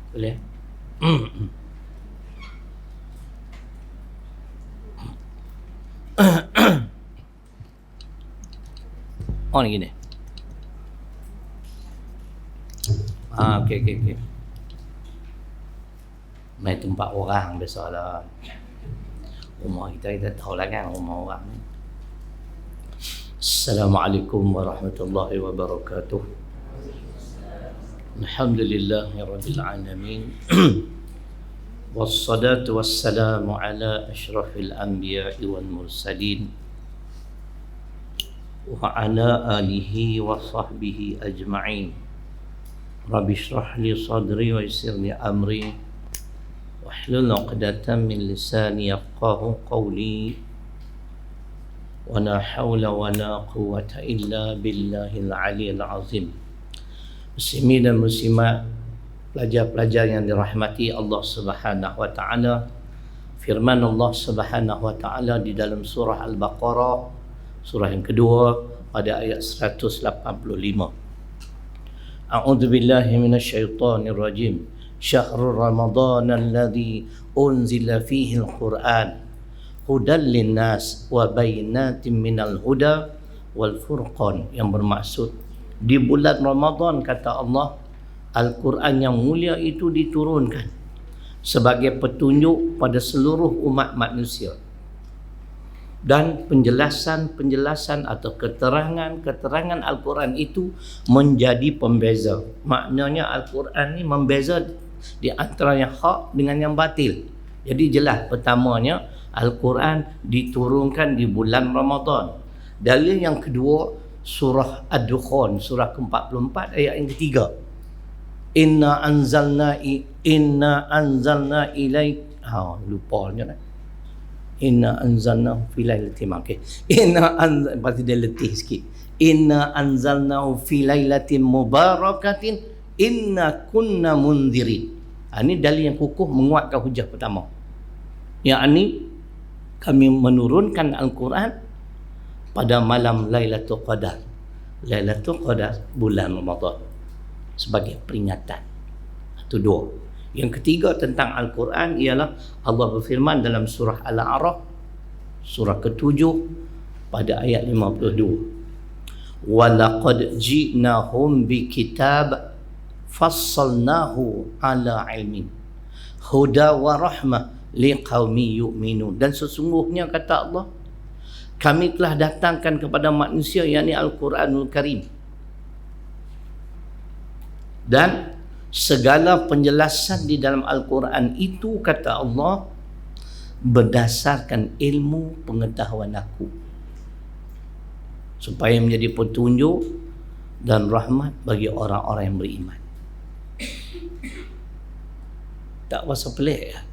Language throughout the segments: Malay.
Boleh? Oh ni gini. Okey. Mai tempat orang biasalah. Rumah kita tahu lah kan rumah orang ni. Assalamualaikum warahmatullahi wabarakatuh. Alhamdulillahirabbil alamin. Wassalatu wassalamu ala asyrafil anbiya'i wal mursalin wa ala alihi wa sahbihi ajma'in. Rabbi shrah li sadri wa yassir li amri wahlul 'uqdatam min lisani yafqahu qawli. Wa la hawla wa la quwwata illa billahil 'aliyyil 'azim. Muslimin dan muslimat, pelajar-pelajar yang dirahmati Allah Subhanahu wa taala, firman Allah Subhanahu wa taala di dalam surah Al-Baqarah, surah yang kedua pada ayat 185. A'udzu billahi minasyaitonir rajim. Syahrul Ramadan alladzi unzila fihi al-Qur'an hudan linnas wa bayyinatin minal huda wal furqan, yang bermaksud di bulan Ramadan, kata Allah, Al-Quran yang mulia itu diturunkan sebagai petunjuk pada seluruh umat manusia, dan penjelasan atau keterangan Al-Quran itu menjadi pembeza. Maknanya Al-Quran ni membeza di antara yang hak dengan yang batil. Jadi jelas, pertamanya Al-Quran diturunkan di bulan Ramadan. Dalil yang kedua, surah Ad-Dukhan, surah ke-44 ayat yang ketiga. Inna anzalna ilaik, lupanya dah. Inna anzalna fi lailatin, okey. Pasti dia letih sikit. Inna anzalnahu fi lailatin mubarakatin inna kunna munzirin. Ini dalil yang kukuh menguatkan hujah pertama. Yang ini kami menurunkan Al-Quran pada malam Lailatul Qadar. Lailatul Qadar bulan Ramadan sebagai peringatan. Itu dua. Yang ketiga tentang Al-Quran ialah Allah berfirman dalam surah Al-A'raf, surah ke-7 pada ayat 52. Walaqad ji'nahum bikitab fassalnahu ala ilmin huda wa rahmah liqaumi yu'minun. Dan sesungguhnya, kata Allah, kami telah datangkan kepada manusia, yakni Al-Quranul Karim, dan segala penjelasan di dalam Al-Quran itu, kata Allah, berdasarkan ilmu pengetahuan aku, supaya menjadi petunjuk dan rahmat bagi orang-orang yang beriman. Tak rasa pelik ya?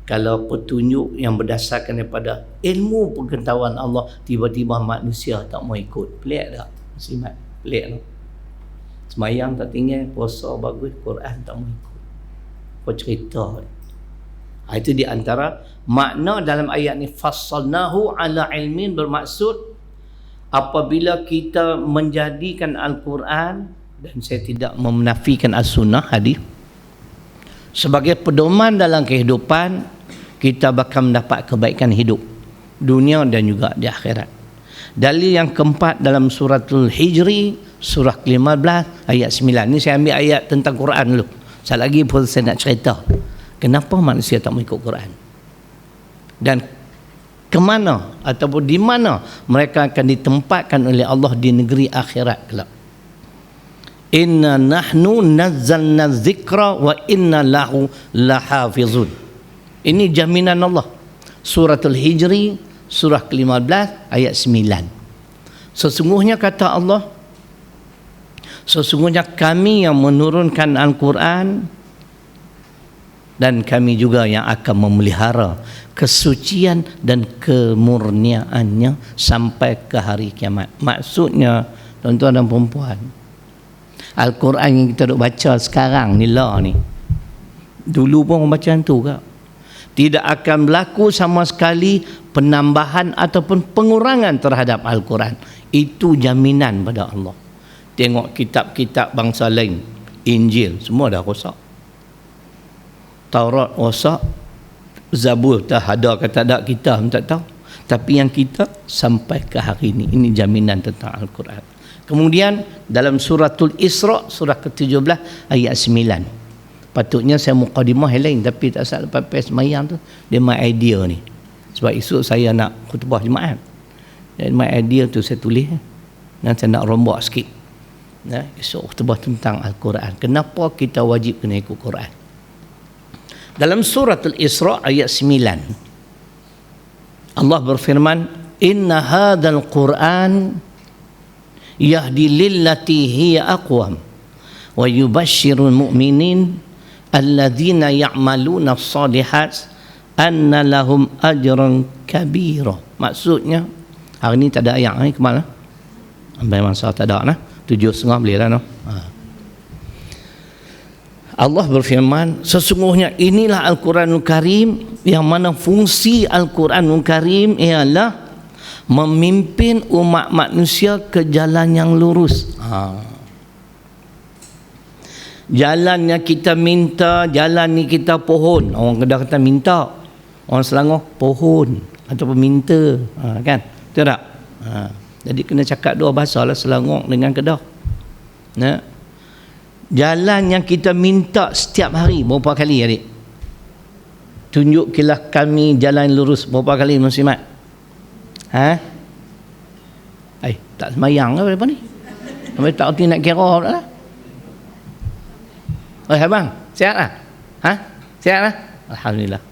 Kalau petunjuk yang berdasarkan daripada ilmu pengetahuan Allah, tiba-tiba manusia tak mau ikut. Pelik tak? Muslimat, pelik tak? Semayang tak tinggal, puasa bagus, Quran tak mau ikut. Apa cerita? Itu di antara makna dalam ayat ni, fassalnahu ala ilmin, bermaksud apabila kita menjadikan Al-Quran, dan saya tidak menafikan As-Sunnah, hadis, sebagai pedoman dalam kehidupan, kita bakal mendapat kebaikan hidup dunia dan juga di akhirat. Dalil yang keempat dalam suratul Hijri, surah ke-15 ayat 9. Ni saya ambil ayat tentang Quran dulu. Sekali lagi pun saya nak cerita kenapa manusia tak mengikut Quran, dan ke mana ataupun di mana mereka akan ditempatkan oleh Allah di negeri akhirat kelak. Inna nahnu nazzalna dzikra wa inna lahu lahafizun. Ini jaminan Allah. Suratul Hijri, surah ke-15 ayat 9. Sesungguhnya, kata Allah, sesungguhnya kami yang menurunkan Al-Quran, dan kami juga yang akan memelihara kesucian dan kemurniaannya sampai ke hari kiamat. Maksudnya, tuan-tuan dan perempuan, Al-Quran yang kita duk baca sekarang ni lah ni, dulu pun orang baca tu ke? Tidak akan berlaku sama sekali penambahan ataupun pengurangan terhadap Al-Quran. Itu jaminan pada Allah. Tengok kitab-kitab bangsa lain, Injil, semua dah rosak. Taurat rosak, Zabur tak ada ke tak ada, kita pun tak tahu. Tapi yang kita sampai ke hari ini, ini jaminan tentang Al-Quran. Kemudian dalam suratul Isra, surah ke-17 ayat 9. Patutnya saya mukadimah yang lain, tapi tak salah lepas semayang tu dia my idea ni. Sebab esok saya nak khutbah Jumaat. Dan my idea tu saya tulis. Dan saya nak rombak sikit. Esok khutbah tentang Al-Quran. Kenapa kita wajib kena ikut Quran? Dalam suratul Isra ayat 9 Allah berfirman, inna hadzal Qur'an yahdi lillati hiya aqwam wa yubashshirul mu'minin alladzina ya'maluna as-salihat anna lahum ajran kabira. Maksudnya hari ni tak ada ayat ni, ke mana? Ambil masa tak ada nah. 7.30 boleh lah no. Allah berfirman, sesungguhnya inilah Al-Quranul Karim, yang mana fungsi Al-Quranul Karim ialah memimpin umat manusia ke jalan yang lurus. Jalannya kita minta, jalan ni kita pohon. Orang Kedah kata minta, orang Selangor pohon ataupun minta, kan? Betul tak? Jadi kena cakap dua bahasa lah, Selangor dengan Kedah. Jalan yang kita minta setiap hari berapa kali adik? Tunjukilah kami jalan lurus berapa kali muslimat? Tak semayang lah apa ni? Sampai tak erti nak kira lah. Abang, sihat lah? Sihat lah? Alhamdulillah.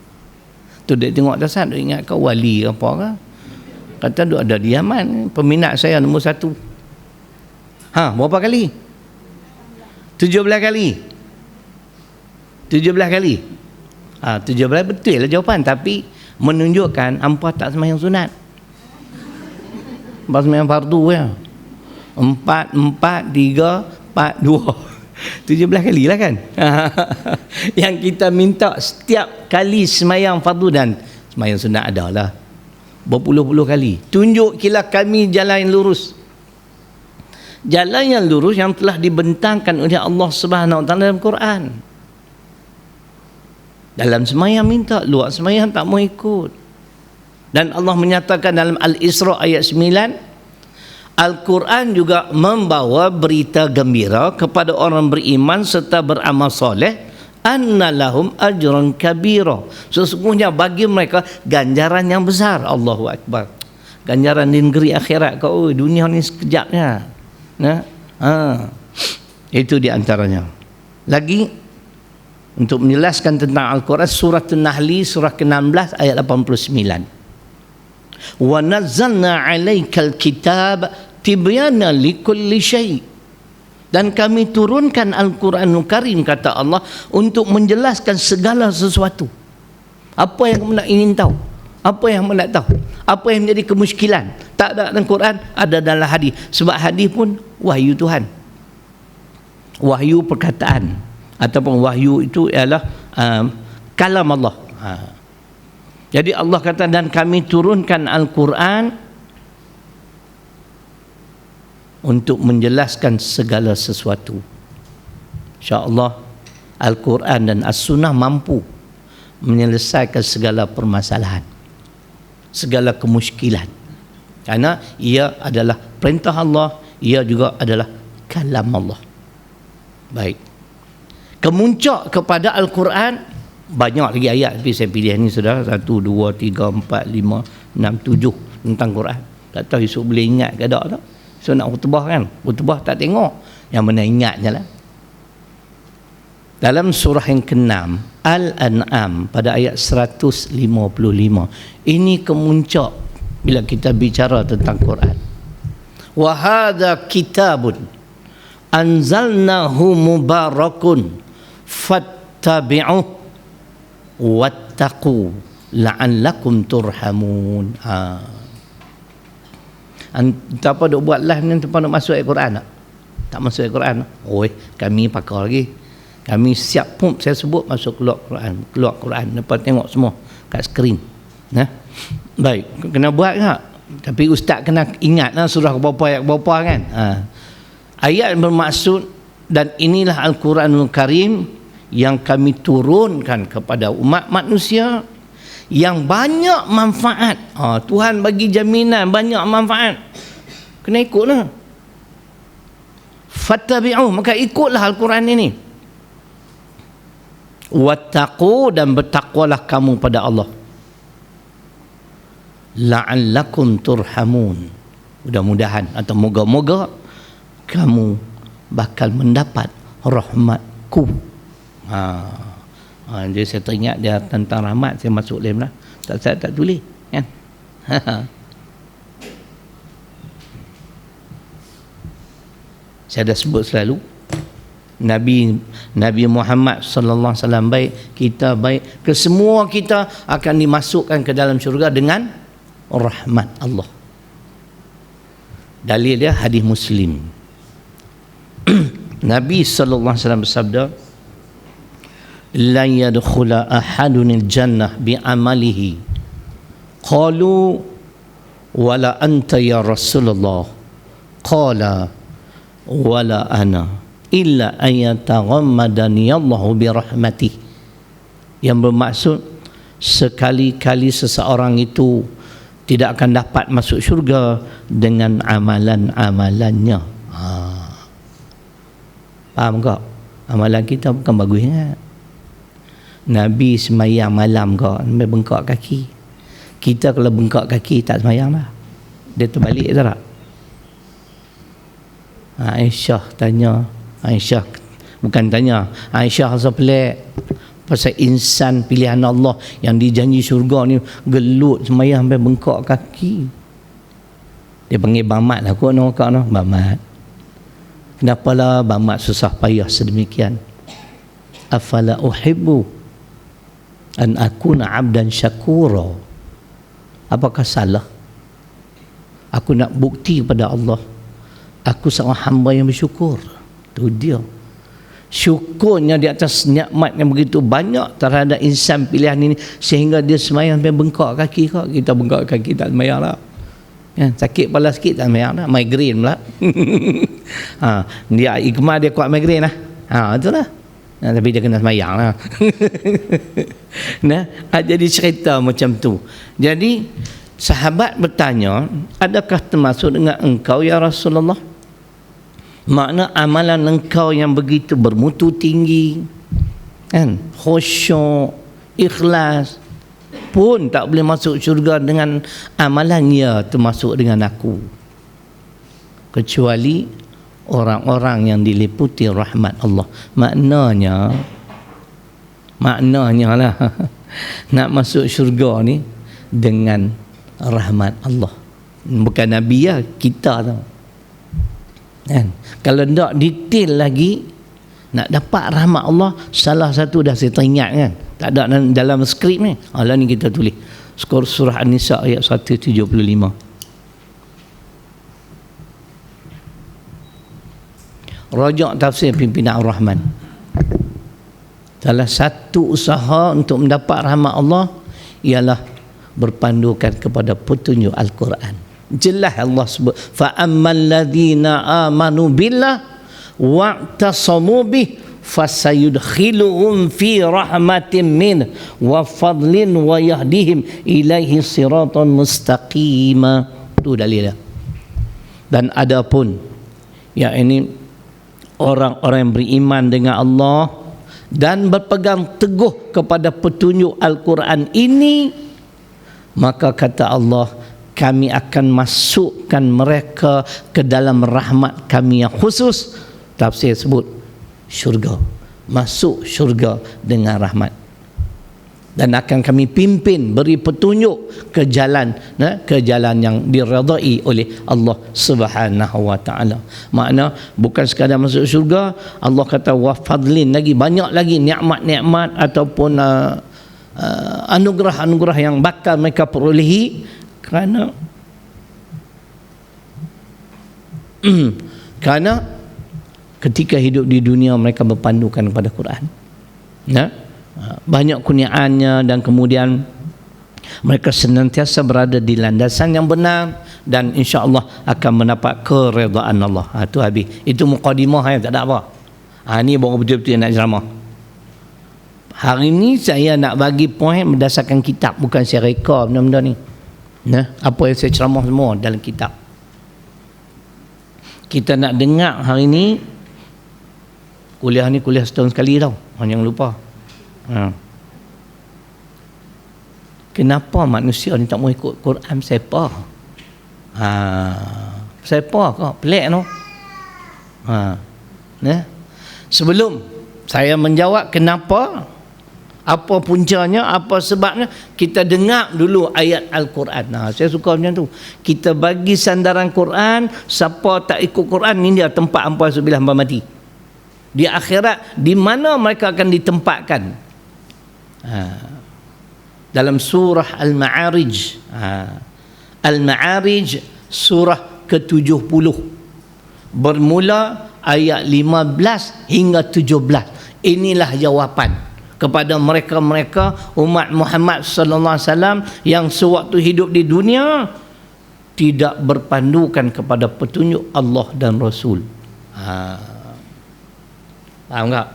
Tu dia tengok dasar, dia ingat kau wali apa ke? Kata dia ada di Yaman, peminat saya nombor 1. Berapa kali? 17 kali. 17 kali. 17 betul lah jawapan, tapi menunjukkan hampa tak sembahyang sunat. Hampa sembahyang fardu ya. 4, 3, 4, 2. 17 kali lah kan. Yang kita minta setiap kali sembahyang fardu dan sembahyang sunat adalah berpuluh-puluh kali. Tunjukilah kami jalan yang lurus. Jalan yang lurus yang telah dibentangkan oleh Allah Subhanahu Wa Taala dalam Quran. Dalam sembahyang minta, luar sembahyang tak mau ikut. Dan Allah menyatakan dalam Al-Isra ayat 9, Al-Quran juga membawa berita gembira kepada orang beriman serta beramal soleh, anna lahum ajran kabira. Sesungguhnya bagi mereka ganjaran yang besar. Allahu Akbar. Ganjaran di negeri akhirat. Kau dunia ni sekejapnya. Itu di antaranya. Lagi untuk menjelaskan tentang Al-Quran, surah An-Nahl surah ke-16 ayat 89. Wa nazzalna 'alaikal kitab tibyana likulli syai'. Dan kami turunkan Al-Quranul Karim, kata Allah, untuk menjelaskan segala sesuatu. Apa yang kamu nak ingin tahu, apa yang kamu nak tahu, apa yang menjadi kemusykilan, tak ada dalam Quran, ada dalam hadis. Sebab hadis pun wahyu Tuhan, wahyu perkataan, ataupun wahyu itu ialah kalam Allah. Jadi Allah kata, dan kami turunkan Al-Quran untuk menjelaskan segala sesuatu. InsyaAllah Al-Quran dan As-Sunnah mampu menyelesaikan segala permasalahan, segala kemusykilan, karena ia adalah perintah Allah, ia juga adalah kalam Allah. Baik, kemuncak kepada Al-Quran banyak lagi ayat, tapi saya pilih ni sudah 1, 2, 3, 4, 5, 6, 7 tentang Quran. Tak tahu esok boleh ingat ke tak. So nak khutbah kan, khutbah tak tengok, yang mana ingat je lah. Dalam surah yang ke-6 Al-An'am pada ayat 155, ini kemuncak bila kita bicara tentang Quran. Wa hadza kitabun anzalnahu mubarakun fattabi'uh wattaqu la'allakum turhamun. Apa duk buat lah ni tempat nak masuk ayat Quran tak? Tak masuk ayat Quran. Kami pakar lagi. Kami siap pun, saya sebut masuk keluar Quran. Lepas tengok semua kat skrin. Baik, kena buat tak? Tapi ustaz kena ingat lah surah berapa ayat berapa kan. Ayat bermaksud, dan inilah Al-Quranul Karim yang kami turunkan kepada umat manusia yang banyak manfaat. Tuhan bagi jaminan banyak manfaat. Kena ikutlah. Fattabi'u, maka ikutlah Al-Quran ini. Wattaqu, dan bertakwalah kamu pada Allah. La'allakum turhamun. Mudah-mudahan atau moga-moga kamu bakal mendapat rahmatku. Jadi saya teringat dia tentang rahmat, saya masuk lem lah. Saya tak tulis kan. Saya dah sebut selalu Nabi Muhammad sallallahu alaihi wasallam baik, kita baik, kesemua kita akan dimasukkan ke dalam syurga dengan rahmat Allah. Dalil dia hadis Muslim. Nabi sallallahu alaihi wasallam bersabda, la yadkhula ahadun al-jannah bi amalihi. Qalu wala anta ya Rasulullah. Qala wala ana illa ayataghammadani Allahu bi rahmatih. Yang bermaksud sekali-kali seseorang itu tidak akan dapat masuk syurga dengan amalan-amalannya. Faham tak? Amalan kita bukan bagus ingat. Nabi semayang malam kau sampai bengkak kaki. Kita kalau bengkak kaki tak semayang lah. Dia terbalik tak? Aisyah tanya, Aisyah bukan tanya, Aisyah rasa pelik pasal insan pilihan Allah yang dijanji syurga ni gelut semayang sampai bengkak kaki. Dia panggil Bamat lah kot nak no. Bamat, kenapalah Bamat susah payah sedemikian? Afala uhibbu an akuna abdan syakura. Apakah salah aku nak bukti kepada Allah aku seorang hamba yang bersyukur? Tu dia syukurnya di atas nikmat yang begitu banyak terhadap insan pilihan ini sehingga dia semayang sampai bengkak kaki. Kok kita bengkak kaki tak semayang lah kan? Sakit kepala sikit tak semayang lah, migraine pula. Dia ikmah dia kuat migraine lah. Itulah. Tapi dia kena semayang lah. Jadi cerita macam tu. Jadi sahabat bertanya, adakah termasuk dengan engkau ya Rasulullah? Makna amalan engkau yang begitu bermutu tinggi kan, khusyuk, ikhlas pun tak boleh masuk syurga dengan amalan ya termasuk dengan aku, kecuali orang-orang yang diliputi rahmat Allah. Maknanya lah nak masuk syurga ni dengan rahmat Allah. Bukan Nabi ya, kita tau kan. Kalau tak detail lagi nak dapat rahmat Allah, salah satu dah saya teringat kan, tak ada dalam skrip ni. Lah ni kita tulis surah An-Nisa ayat 175. Rajak tafsir pimpinan Ar-Rahman. Salah satu usaha untuk mendapat rahmat Allah ialah berpandukan kepada petunjuk Al-Quran. Jelas Allah sebut, fa ammal ladzina amanu billah wa'tasamu bih fasayudkhiluhum fi rahmatin min wa fadlin wa yahdihim ilaihi siratan mustaqima. Itu dalilnya. Dan adapun ya ini orang-orang yang beriman dengan Allah dan berpegang teguh kepada petunjuk Al-Quran ini, maka kata Allah, kami akan masukkan mereka ke dalam rahmat kami yang khusus. Tafsir sebut syurga, masuk syurga dengan rahmat, dan akan kami pimpin, beri petunjuk ke jalan yang diredai oleh Allah Subhanahu wa taala. Makna bukan sekadar masuk syurga, Allah kata wa fadlin, lagi banyak lagi nikmat-nikmat ataupun anugerah-anugerah yang bakal mereka perolehi kerana ketika hidup di dunia mereka berpandukan kepada Quran. Banyak kurniaannya, dan kemudian mereka senantiasa berada di landasan yang benar, dan insya-Allah akan mendapat keredaan Allah. Itu habis. Itu mukadimah, tak ada apa. Ni baru betul-betul nak ceramah. Hari ni saya nak bagi poin berdasarkan kitab, bukan saya reka benda-benda ni. Nah, apa yang saya ceramah semua dalam kitab. Kita nak dengar hari ni, kuliah ni kuliah setahun sekali tau. Jangan lupa. Kenapa manusia ni tak mau ikut Quran? Siapa? Siapa kau? Pelik no. Sebelum saya menjawab kenapa, apa puncanya, apa sebabnya, kita dengar dulu ayat Al-Quran. Saya suka macam tu. Kita bagi sandaran Quran. Siapa tak ikut Quran, ni dia tempat hampa subilah hampa mati. Di akhirat, di mana mereka akan ditempatkan? Dalam surah Al-Ma'arij. Al-Ma'arij surah ke-70. Bermula ayat 15 hingga 17. Inilah jawapan kepada mereka-mereka umat Muhammad sallallahu alaihi wasallam yang sewaktu hidup di dunia tidak berpandukan kepada petunjuk Allah dan Rasul. Faham tak?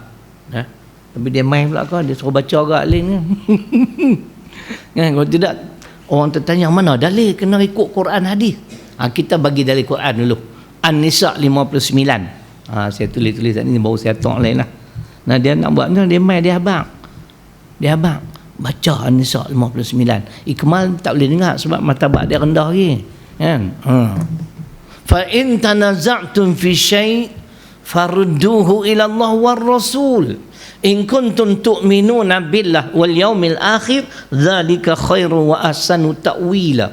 Tapi dia main pula kau, dia suruh baca agak link kan. Kalau tidak, orang tertanya mana dalil kena ikut Quran hadis. Kita bagi dalil Quran dulu. An-Nisa 59. Saya tulis ni baru saya tok lain lah. Nah, dia nak buat macam dia main, dia abang baca An-Nisa 59. Ikmal tak boleh dengar sebab martabat dia rendah lagi kan. Fa in tanaza'tum fi syai' farudduhu ila Allah war Rasul in kuntum tu'minuna billah wal yaumil akhir dzalika khairu wa ahsanu ta'wila.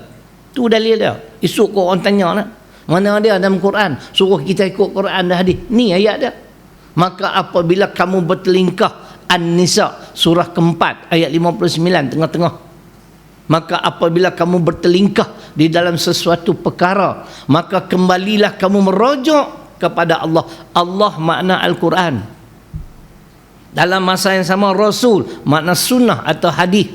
Tu dalil dia. Esok kau orang tanya lah, mana dia dalam Quran suruh kita ikut Quran dan hadis? Ni ayat dia. Maka apabila kamu bertelingkah, An-Nisa surah keempat ayat 59 tengah-tengah. Maka apabila kamu bertelingkah di dalam sesuatu perkara, maka kembalilah kamu merujuk kepada Allah. Allah makna Al-Quran. Dalam masa yang sama Rasul makna sunnah atau hadis.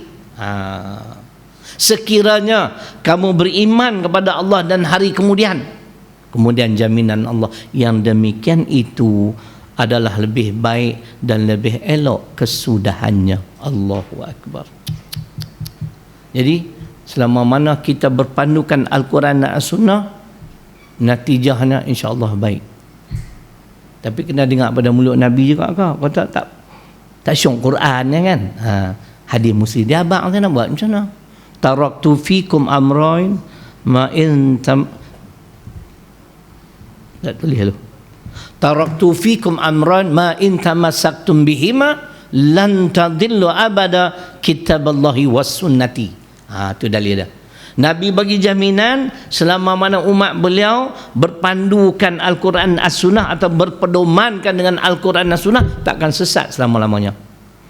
Sekiranya kamu beriman kepada Allah dan hari kemudian jaminan Allah yang demikian itu adalah lebih baik dan lebih elok kesudahannya. Allahu Akbar. Jadi selama mana kita berpandukan Al-Quran dan As-Sunnah, natijahnya insya-Allah baik. Tapi kena dengar pada mulut Nabi juga kau. Kau tak syok Quran ya kan. Hadis Muslim dia abang kan nak buat macam mana? Taraktu fikum amrain ma in tak tulis lu. Taraktu fikum amran ma in tamassaktum bihima lan tadillu abada kitaballahi was sunnati. Tu dalil dia. Nabi bagi jaminan selama mana umat beliau berpandukan Al-Quran As-Sunnah atau berpedomankan dengan Al-Quran As-Sunnah, takkan sesat selama-lamanya.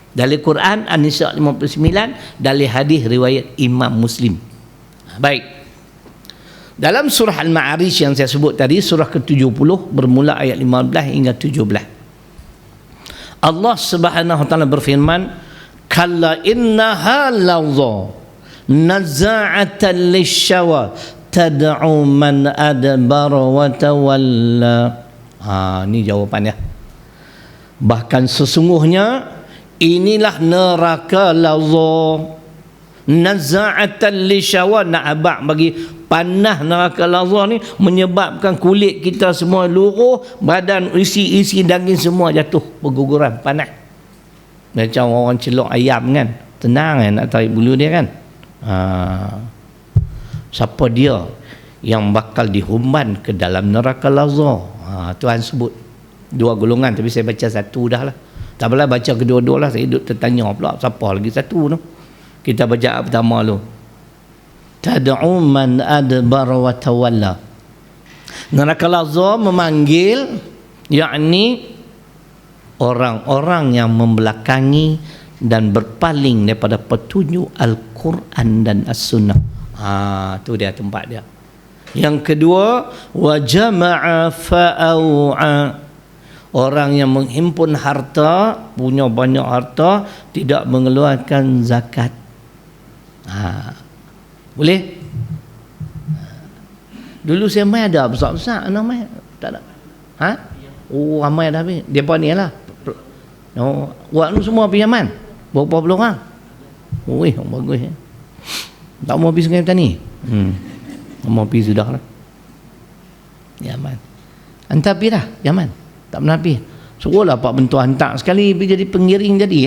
Dalil Quran An-Nisa 59, dalil hadis riwayat Imam Muslim. Baik. Dalam surah Al-Ma'arij yang saya sebut tadi, surah ke-70 bermula ayat 15 hingga 17. Allah Subhanahu wa taala berfirman, "Kalla innaha lawza nazza'atan lisyawa tad'u man adbara wa tawalla." Ini jawapannya. Bahkan sesungguhnya inilah neraka lazza, nazza'atan lisyawa, nak abak bagi panah neraka lazza ni menyebabkan kulit kita semua luruh, badan isi daging semua jatuh berguguran panas. Macam orang celok ayam kan, tenang kan nak tarik bulu dia kan. Siapa dia yang bakal dihumban ke dalam neraka lazza? Tuhan sebut dua golongan, tapi saya baca satu dah lah. Tak apalah, baca kedua-dua lah. Saya duduk tertanya pula siapa lagi satu tu. Kita baca pertama dulu. Tad'u man adbara wa tawalla. Neraka lazza memanggil, yakni orang-orang yang membelakangi dan berpaling daripada petunjuk Al-Quran dan As-Sunnah. Tu dia tempat dia. Yang kedua, wa jama'a fa'au'a. Orang yang menghimpun harta, punya banyak harta, tidak mengeluarkan zakat. Boleh? Dulu saya main ada besar-besar anak main. Tak ada. Ramai dah habis. Depa ni lah. Buat ni semua pinjaman. Berapa puluh orang? Oi, bagus ya. Tak mau pergi Sungai Petani? Tak mau pergi sudah lah. Yaman. Hantar pergi dah, Yaman. Tak pernah pergi. Suruhlah Pak Mentua hantar sekali pergi jadi pengiring jadi.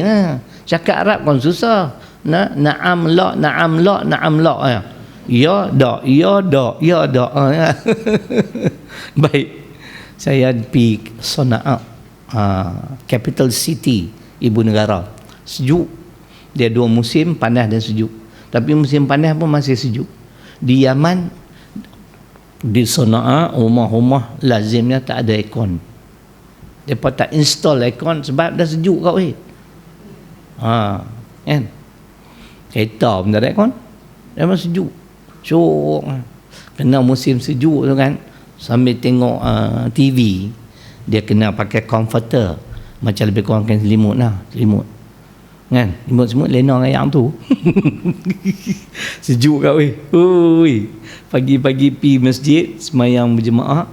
Cakap Arab kan susah. Na'am la, na'am la, na'am la. Ya dak, ya dak, ya dak. Baik. Saya pergi Sana'a, capital city ibu negara. Sejuk. Dia 2 musim, panas dan sejuk. Tapi musim panas pun masih sejuk. Di Yaman, di Sana'a, rumah-rumah lazimnya tak ada aircon. Mereka tak install aircon sebab dah sejuk kat weh. Kan? Kereta pun tak ada aircon. Memang sejuk. Syok. Kena musim sejuk tu kan, sambil tengok TV, dia kena pakai comforter. Macam lebih kurang kan selimut lah. Selimut. Kan? Selimut lena ayam tu. Sejuk kat weh. Ui. Pagi-pagi pergi masjid, semayang berjemaah.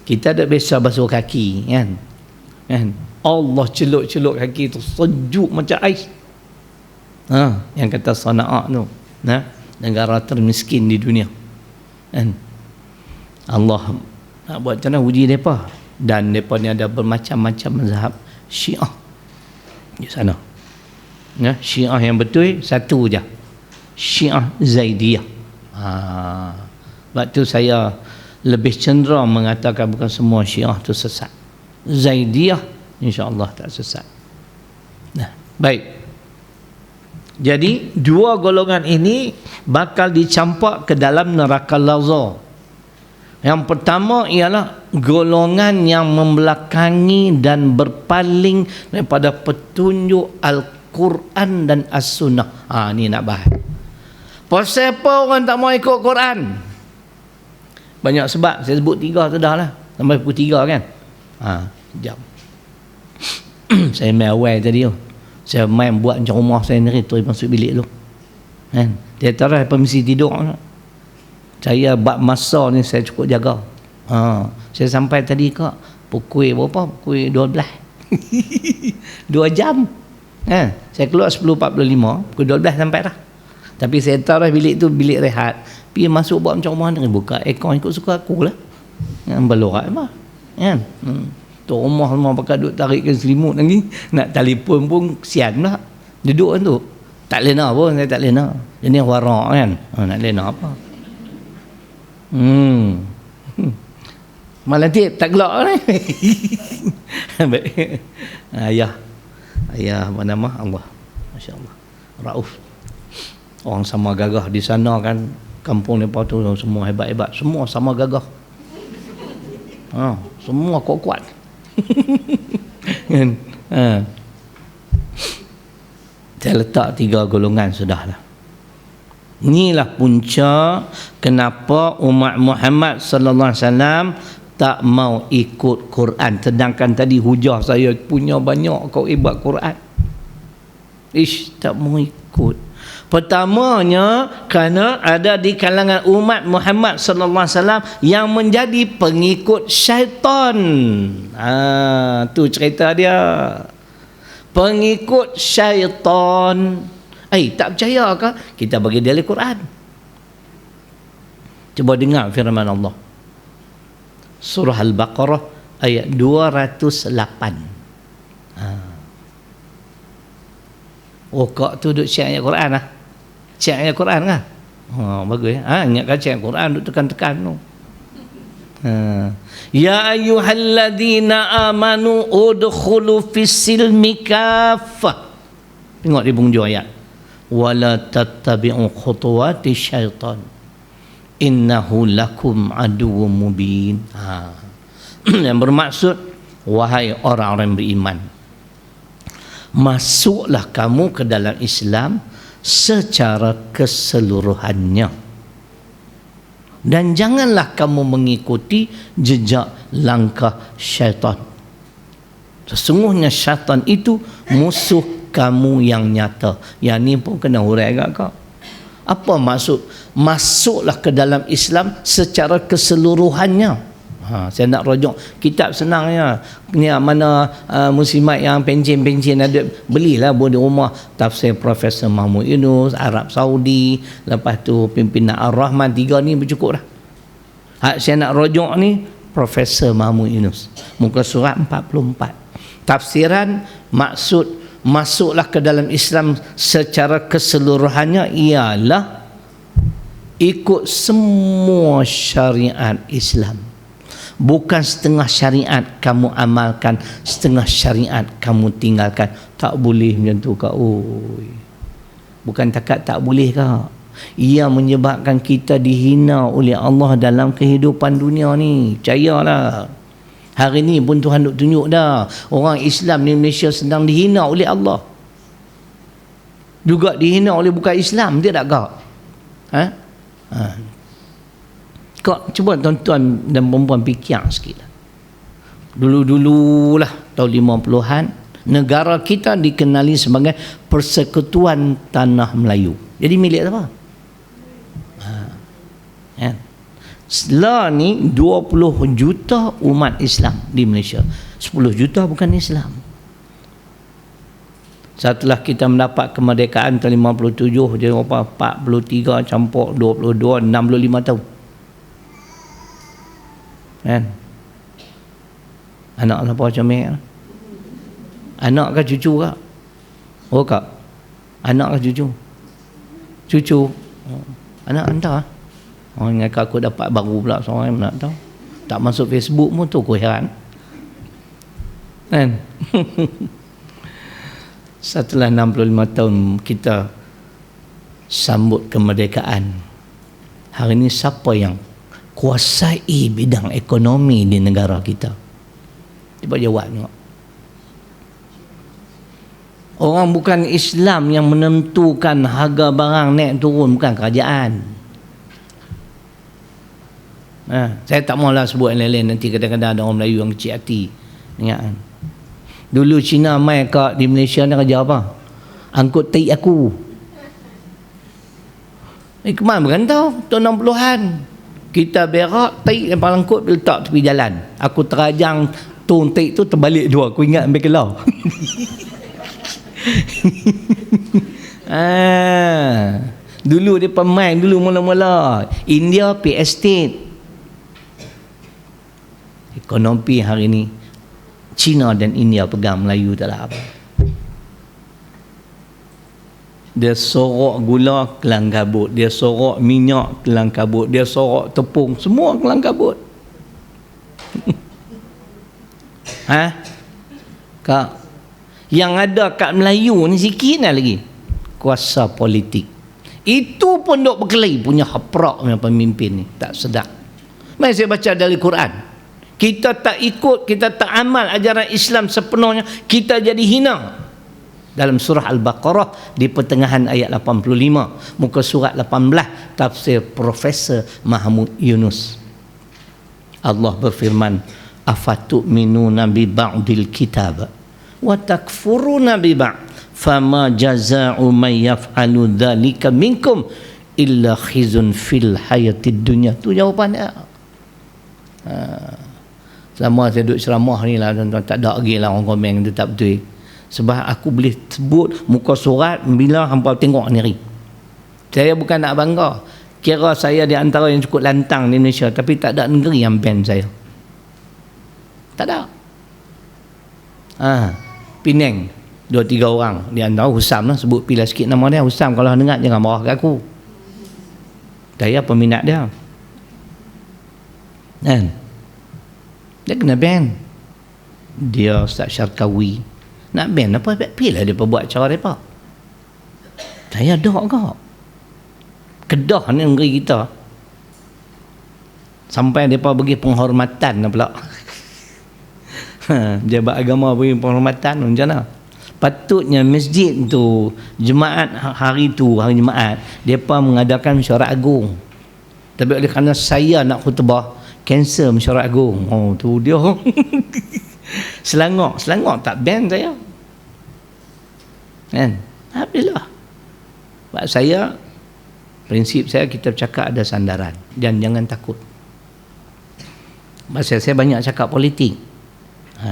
Kita tak biasa basuh kaki. Kan? Allah celuk-celuk kaki tu. Sejuk macam ais. Yang kata Sana'a tu. Negara termiskin di dunia. Kan? Allah nak buat macam mana uji mereka. Dan mereka ni ada bermacam-macam mazhab Syiah di sana. Syiah yang betul satu je, Syiah Zaidiyah. Sebab tu saya lebih cenderung mengatakan bukan semua Syiah tu sesat. Zaidiyah insya-Allah tak sesat. Baik. Jadi dua golongan ini bakal dicampak ke dalam neraka lazza. Yang pertama ialah golongan yang membelakangi dan berpaling daripada petunjuk Al-Quran dan As-Sunnah. Ni nak bahas. Pasal apa orang tak mau ikut Quran? Banyak sebab. Saya sebut 3 tu dah lah. Sampai pukul 3 kan? Sekejap. Saya main awal tadi tu. Saya main buat macam rumah saya sendiri tu, masuk bilik tu. Kan? Dia terus permisi tidur. Saya bab masa ni saya cukup jaga. Saya sampai tadi kak pukul berapa? Pukul 12. 2 jam. Saya keluar 10.45, pukul 12 sampai dah. Tapi saya taruh bilik tu bilik rehat. Pergi masuk buat macam rumah ni, buka aircon ikut suka aku lah. Belorak apa? Kan? Tu rumah pakai duk tarikkan selimut lagi. Nak telefon pun kesian lah. Duduk kan tu. Tak lena pun, saya tak lena. Jenis warak kan. Nak lena apa? Malam tip tak gelak ni. Baik. Ayah apa nama? Allah. Masya-Allah. Rauf. Orang sama gagah di sana kan, kampung depa tu semua hebat-hebat, semua sama gagah. Semua kuat-kuat. Kan? Saya letak 3 golongan sudahlah. Inilah punca kenapa umat Muhammad sallallahu alaihi wasallam tak mau ikut Quran. Sedangkan tadi hujah saya punya banyak kau buat Quran. Tak mau ikut. Pertamanya kerana ada di kalangan umat Muhammad sallallahu alaihi wasallam yang menjadi pengikut syaitan. Tu cerita dia. Pengikut syaitan. Tak percaya ke? Kita bagi dia Al-Quran. Cuba dengar firman Allah. Surah Al-Baqarah ayat 208. Kak tu duduk cek ayat Quran lah. Cek ayat Quran kan? Bagus ya. Ingatkan cek ayat Quran duduk tekan-tekan tu. Ya ayyuhalladzina amanu udkhulu fis-silmi kaffah. Tengok di penghujung ayat. Wala tattabi'u khutuwati syaitan innahu lakum aduwwum mubin. Yang bermaksud, wahai orang-orang beriman, masuklah kamu ke dalam Islam secara keseluruhannya dan janganlah kamu mengikuti jejak langkah syaitan. Sesungguhnya syaitan itu musuh kamu yang nyata. Yang ni pun kena hurai agak kau. Apa maksud masuklah ke dalam Islam secara keseluruhannya? Saya nak rujuk kitab senangnya. Ni mana muslimat yang pencen-pencen ada, belilah buat di rumah. Tafsir Profesor Mahmud Yunus, Arab Saudi, lepas tu Pimpinan Ar-Rahman, 3 ni bercukup dah. Saya nak rujuk ni Profesor Mahmud Yunus, muka surat 44. Tafsiran masuklah ke dalam Islam secara keseluruhannya ialah ikut semua syariat Islam. Bukan setengah syariat kamu amalkan, setengah syariat kamu tinggalkan. Tak boleh macam tu kak. Bukan takat tak boleh kak. Ia menyebabkan kita dihina oleh Allah dalam kehidupan dunia ni. Percayalah. Hari ni pun Tuhan duk tunjuk dah. Orang Islam di Malaysia sedang dihina oleh Allah. Juga dihina oleh bukan Islam. Dia tak kak? Kau cuba tuan-tuan dan perempuan fikir sikit lah. Dulu-dululah tahun 50-an, negara kita dikenali sebagai Persekutuan Tanah Melayu. Jadi milik apa? Setelah ni 20 juta umat Islam di Malaysia. 10 juta bukan Islam. Setelah kita mendapat kemerdekaan tahun 57, jadi berapa? 43 campur 22, 65 tahun. Kan? Anak apa comel? Anak ke cucu ke? Oh kak? Anak ke cucu? Cucu. Anak hantar. Oh, ingat aku dapat baru pula seorang nak tahu. Tak masuk Facebook pun tu aku heran. Kan? Setelah 65 tahun kita sambut kemerdekaan. Hari ini siapa yang kuasai bidang ekonomi di negara kita? Cuba jawab tengok. Orang bukan Islam yang menentukan harga barang naik turun, bukan kerajaan. Saya tak maulah sebut yang lain-lain, nanti kadang-kadang ada orang Melayu yang kecil hati. Ingat kan? Dulu Cina mai kat di Malaysia ni kerja apa? Angkut tai aku. Kemana bukan tahu? Tahun 60-an. Kita berak, tai yang paling angkut letak tepi jalan. Aku terajang tong tai tu terbalik dua. Aku ingat ambil kelau. Dulu dia pemain dulu mula-mula. India P Estate. Ekonomi hari ni China dan India pegang, Melayu tak ada apa. Dia sorok gula kelang kabut, dia sorok minyak kelang kabut, dia sorok tepung, semua kelang kabut. Kak, yang ada kat Melayu ni sikit lah lagi kuasa politik. Itu pun duk berkelahi punya haprak punya pemimpin ni, tak sedap. Mari saya baca dari Quran. Kita tak ikut, kita tak amal ajaran Islam sepenuhnya, kita jadi hina. Dalam surah Al-Baqarah di pertengahan ayat 85, muka surat 18, tafsir Profesor Mahmud Yunus. Allah berfirman, afatu'minuna bi ba'dil kitab wa takfuruna bi ba'd fama jazaa'u man yaf'alu dzalika minkum illa khizun fil hayatid dunya. Tu jawapannya. Selama saya duduk ceramah ni lah tuan-tuan, tak ada lagi lah orang komen tu tak betul. Sebab aku boleh sebut muka surat bila hampa tengok sendiri. Saya bukan nak bangga. Kira saya di antara yang cukup lantang di Malaysia, tapi tak ada negeri yang ban saya. Tak ada. Penang 2-3 orang di antara Husam lah, sebut pilih sikit nama dia. Husam kalau dengar jangan marah kat aku. Saya peminat dia. Kan? Dia kena ban. Dia Ustaz Syarkawi nak ban apa? Pilih dia buat cara dia pak. Saya ada kok. Kedah ni negeri kita. Sampai mereka bagi penghormatan pula. Jabat agama bagi penghormatan macam mana? Patutnya masjid tu, jemaat hari tu, hari Jumaat, mereka mengadakan mesyuarat agung. Tapi oleh kerana saya nak khutbah, cancel mesyuarat agung. Oh tu dia. Selangor tak ban saya. Kan? Alhamdulillah. Sebab saya, prinsip saya, kita bercakap ada sandaran dan jangan takut. Pasal saya banyak cakap politik.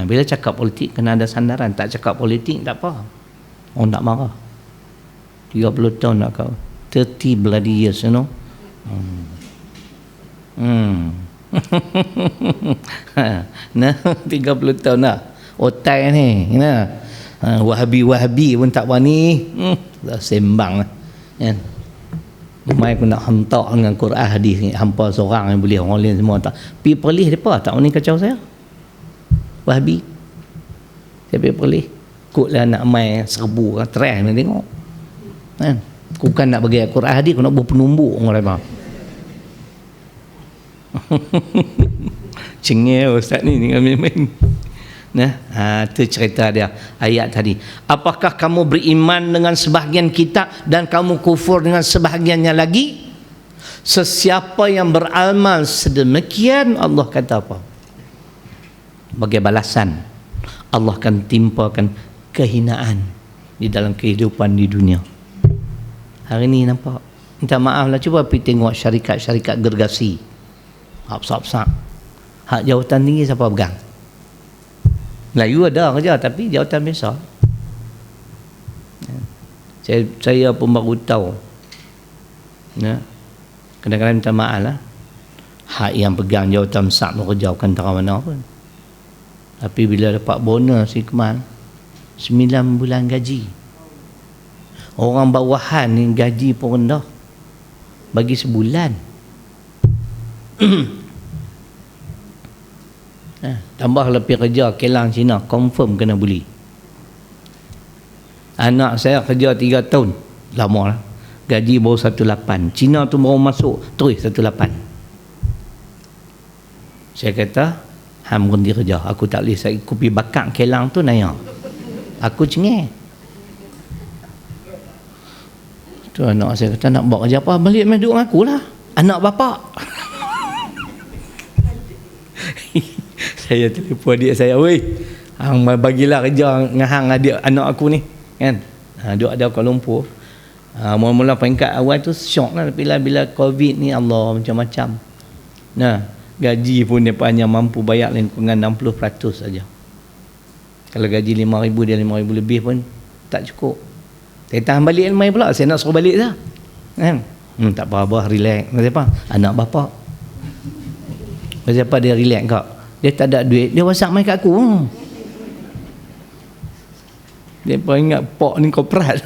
Bila cakap politik kena ada sandaran. Tak cakap politik tak apa. Orang tak marah. 30 tahun nak kau. 30 bloody years, you know. Nah, 30 tahun dah. Otai ni. Nah. Wahabi pun tak berani. Dah sembang lah. Kan? Mai aku nak hentak dengan Quran hadis ni, hampa seorang yang boleh, orang lain semua tak. Pi perlih depa tak berani kacau saya. Wahabi. Saya pergi perlih. Kutlah nak mai serbu kan, try nak tengok. Kan? Aku bukan nak bagi Quran hadis, aku nak buat penumbuk orang lain. Cengeng ustaz ni dengan main-main. Nah, itu cerita dia ayat tadi. Apakah kamu beriman dengan sebahagian kitab dan kamu kufur dengan sebahagiannya lagi? Sesiapa yang beramal sedemikian, Allah kata apa? Sebagai balasan, Allah akan timpakan kehinaan di dalam kehidupan di dunia. Hari ni nampak. Minta maaf lah, cuba pergi tengok syarikat-syarikat gergasi. Hap-sap-sap. Hak jawatan tinggi siapa pegang? Melayu ada kerja tapi jawatan besar. Saya pun baru tahu. Ya. Kadang-kadang minta maaf lah. Hak yang pegang jawatan besar tu kerja bukan antara mana pun. Tapi bila dapat bonus Hikmal 9 bulan gaji. Orang bawahan ni gaji pun rendah. Bagi sebulan. Tambah lebih kerja Kelang Cina, confirm kena buli. Anak saya kerja 3 tahun, lama lah, gaji baru 18. Cina tu baru masuk terus 18. Saya kata ham berhenti kerja, aku tak boleh, saya kopi bakar Kelang tu naya, aku cengeng. Tu anak saya kata nak buat kerja apa, balik main duduk dengan aku lah, anak bapak. Saya telefon adik saya, weh, hang bagilah kerja dengan hang adik anak aku ni, kan? Duk ada Kuala Lumpur. Mula-mula peringkat awal tu syok lah, bila COVID ni Allah macam-macam. Nah, gaji pun dia hanya mampu bayar lingkungan 60% saja. Kalau gaji 5,000 dia 5,000 lebih pun tak cukup. Saya tahan balik mai pula, saya nak suruh balik dah. Kan? Tak apa-apa, relax. Kenapa? Anak bapak. Kenapa dia relax kak? Dia tak ada duit, dia WhatsApp mai kat aku. Dia pun ingat pok ni korporat.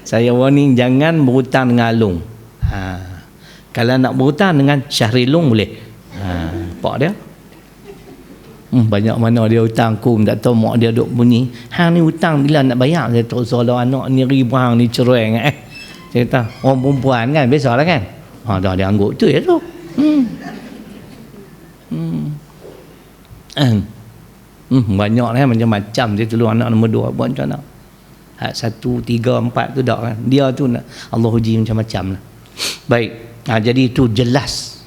Saya warning jangan berhutang dengan Alung. Kalau nak berhutang dengan Syahrilung boleh. Pok dia. Banyak mana dia hutang aku, tak tahu mak dia duk bunyi. Hang ni hutang bila nak bayar? Saya tak salah anak ni ribu hang ni cerai. Saya kata, orang perempuan kan, biasalah kan. Dah dia angguk tu ya tu. Banyak lah macam-macam dia tolong anak nombor 2 buat macam mana. 1, 3, 4 tu dah kan. Dia tu nak Allah uji macam-macam lah. Baik. Jadi itu jelas.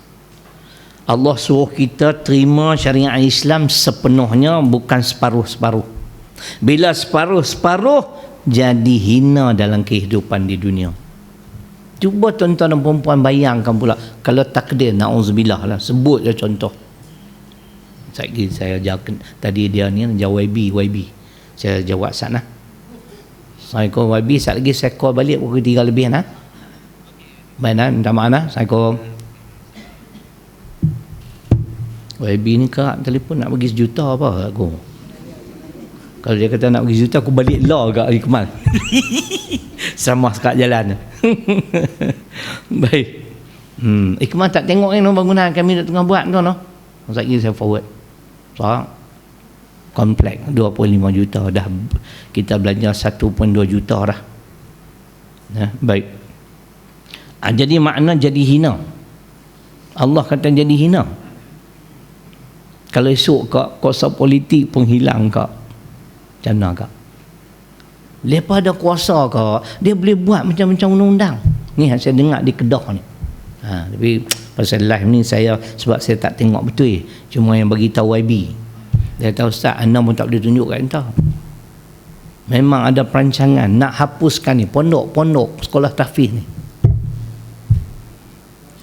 Allah suruh kita terima syariat Islam sepenuhnya, bukan separuh-separuh. Bila separuh-separuh, jadi hina dalam kehidupan di dunia. Cuba tuan-tuan dan perempuan bayangkan pula kalau takdir, na'udzubillah lah, sebut je contoh. Saya jawab tadi dia ni jawab YB. Saya jawab sana. Saya call YB, sat lagi saya call balik pukul 3 lebih nah. Baiklah, minta maaf nah. Saya call YB ni kerap telefon nak bagi 1 juta apa aku. Kalau dia kata nak bagi 1 juta, aku balik law kat Hikmal. Sama sekat jalan. Baik. Hikmal tak tengok kan bangunan kami tengah buat tu no. Sekejap saya forward. Komplek 25 juta dah kita belanja 1.2 juta dah. Baik. Jadi makna jadi hina. Allah kata jadi hina. Kalau esok kak kuasa politik pun hilang kak, macam mana kak? Lepas ada kuasa kak, dia boleh buat macam-macam undang-undang. Ni saya dengar di Kedah ni. Tapi pasal live ni saya, sebab saya tak tengok betul, cuma yang bagi tahu YB. Dia kata ustaz, anda pun tak boleh tunjuk kat entah. Memang ada perancangan nak hapuskan ni pondok-pondok sekolah tahfiz ni.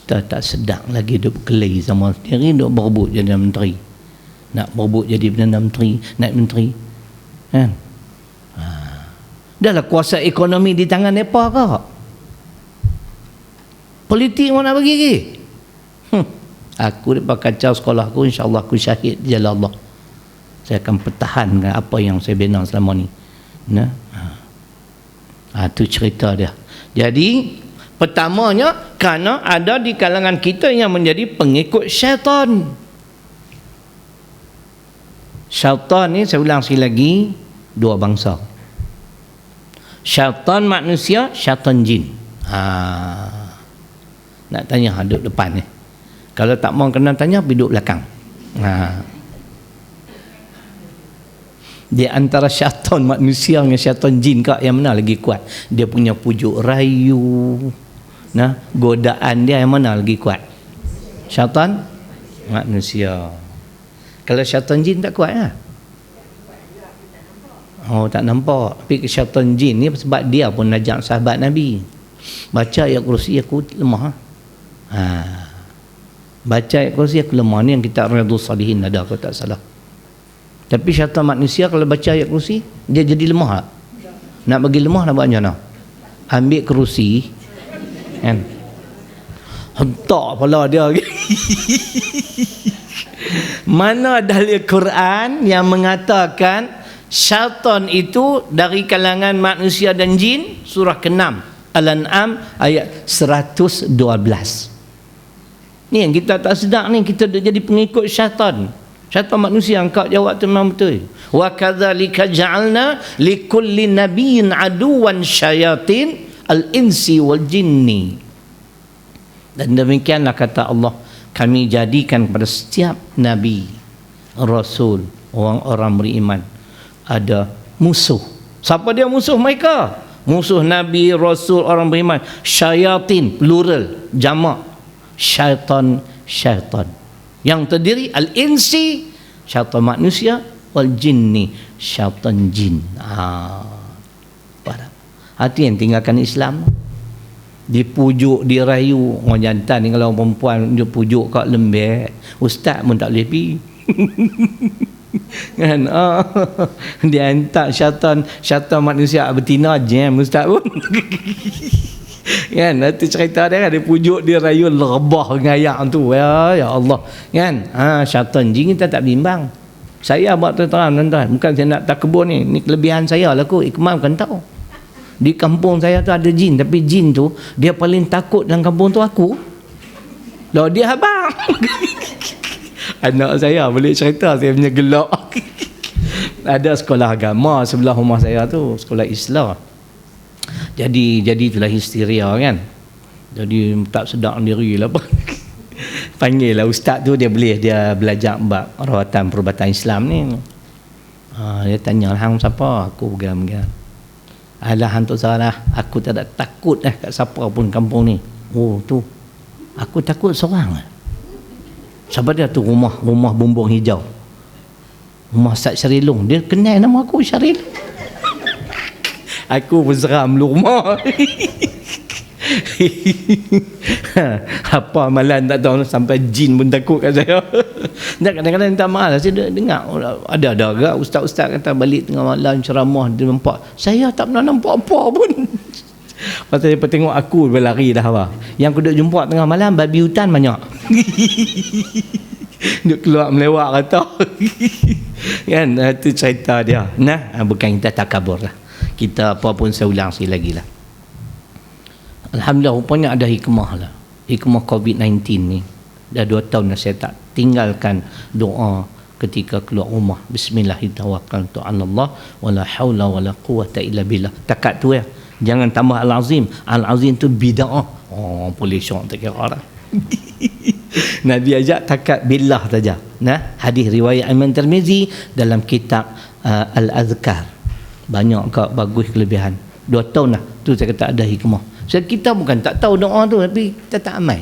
Ustaz tak sedap lagi duk kelai sama sendiri, duk berebut jadi menteri. Nak berebut jadi Perdana Menteri, naik menteri. Kan? Dahlah kuasa ekonomi di tangan mereka ke? Politik mana bagi ke? Aku dapat kacau sekolah aku, insya-Allah aku syahid di jalan Allah. Saya akan pertahankan apa yang saya bina selama ni. Nah. Itu cerita dia. Jadi pertamanya kerana ada di kalangan kita yang menjadi pengikut syaitan. Syaitan ni saya ulang sekali lagi, dua bangsa. Syaitan manusia, syaitan jin. Nak tanya duduk depan ni. Kalau tak mau kena tanya, duduk belakang. Di antara syaitan manusia dengan syaitan jin, kak yang mana lagi kuat? Dia punya pujuk rayu, godaan dia yang mana lagi kuat? Syaitan manusia. Kalau syaitan jin tak kuat lah. Oh, tak nampak. Tapi syaitan jin ni sebab dia pun ajak sahabat Nabi. Baca ayat kursi aku lemah. Baca ayat kursi aku lemah. Ni yang kita Riyadhus Salihin ada, aku tak salah. Tapi syaitan manusia kalau baca ayat kursi, dia jadi lemah tak? Nak bagi lemah nak buat macam mana? Ambil kerusi, kan? Hentak kepala dia. Mana dalil Quran yang mengatakan syaitan itu dari kalangan manusia dan jin? Surah ke-6 Al-An'am ayat 112. Ni yang kita tak sedar ni, kita dah jadi pengikut syaitan. Syaitan manusia, engkau jawab tu memang betul. Wa kadzalika ja'alna likulli nabiyyin aduwan syayatin al-insi wal jinni. Dan demikianlah kata Allah, kami jadikan kepada setiap nabi, rasul, orang-orang beriman ada musuh. Siapa dia musuh mereka? Musuh nabi, rasul, orang beriman. Syayatin, plural, jamak. Syaitan, syaitan. Yang terdiri al-insi, syaitan manusia, wal jinni, syaitan jin. Hati yang tinggalkan Islam, dipujuk, dirayu. Orang jantan ni kalau perempuan dia pujuk kat lembek, ustaz pun tak boleh pergi. Kan? Dia hantar syaitan manusia betina jam ustaz pun. Kan, itu cerita dia kan, dia pujuk, dia rayu, lebah ngayak tu, ya Allah, kan? Syaitan jin kita tak bimbang. Saya buat terang tuan-tuan, bukan saya nak takbur ni kelebihan saya lah kot. Ikmal bukan tahu, di kampung saya tu ada jin, tapi jin tu dia paling takut dalam kampung tu aku. Loh, dia abang. Anak saya boleh cerita, saya punya gelak. Ada sekolah agama sebelah rumah saya tu, sekolah Islam. Jadi itulah histeria kan. Jadi tak sedar diri lah. Panggil lah ustaz tu, dia belajar bab rawatan perubatan Islam ni. Dia tanya, hang siapa? Aku pegang. Alah hantu salah, aku tak ada takut kat siapa pun kampung ni. Oh tu, aku takut seorang. Siapa dia tu? Rumah bumbung hijau, rumah Ustaz Syarilung. Dia kenal nama aku, Syaril. Aku pun seram lu rumah. Apa amalan tak tahu, sampai jin pun takut kat saya. Dan kadang-kadang minta maaf, saya dengar ada agak ustaz-ustaz kata balik tengah malam ceramah dia nampak. Saya tak pernah nampak apa pun. Pasal dia tengok aku berlari dah apa. Yang aku duk jumpa tengah malam babi hutan banyak. Duk keluar melewat kata. Kan, itu cerita dia. Bukan kita takabur lah. Kita apa pun saya ulang sekali lagi lah. Alhamdulillah, rupanya ada hikmah lah. Hikmah COVID-19 ni. Dah 2 tahun dah saya tak tinggalkan doa ketika keluar rumah. Bismillahirrahmanirrahim. Allah wala haula wala quwata illa billah. Takat tu ya. Jangan tambah al-azim. Al-azim tu bid'ah. Oh, boleh syok tak kira lah. Nabi ajak takat billah saja. Hadis riwayat Imam Tirmizi dalam kitab Al-Azkar. Banyak kak bagus kelebihan. 2 tahun dah tu saya kata ada hikmah. So, kita bukan tak tahu doa tu, tapi kita tak amal.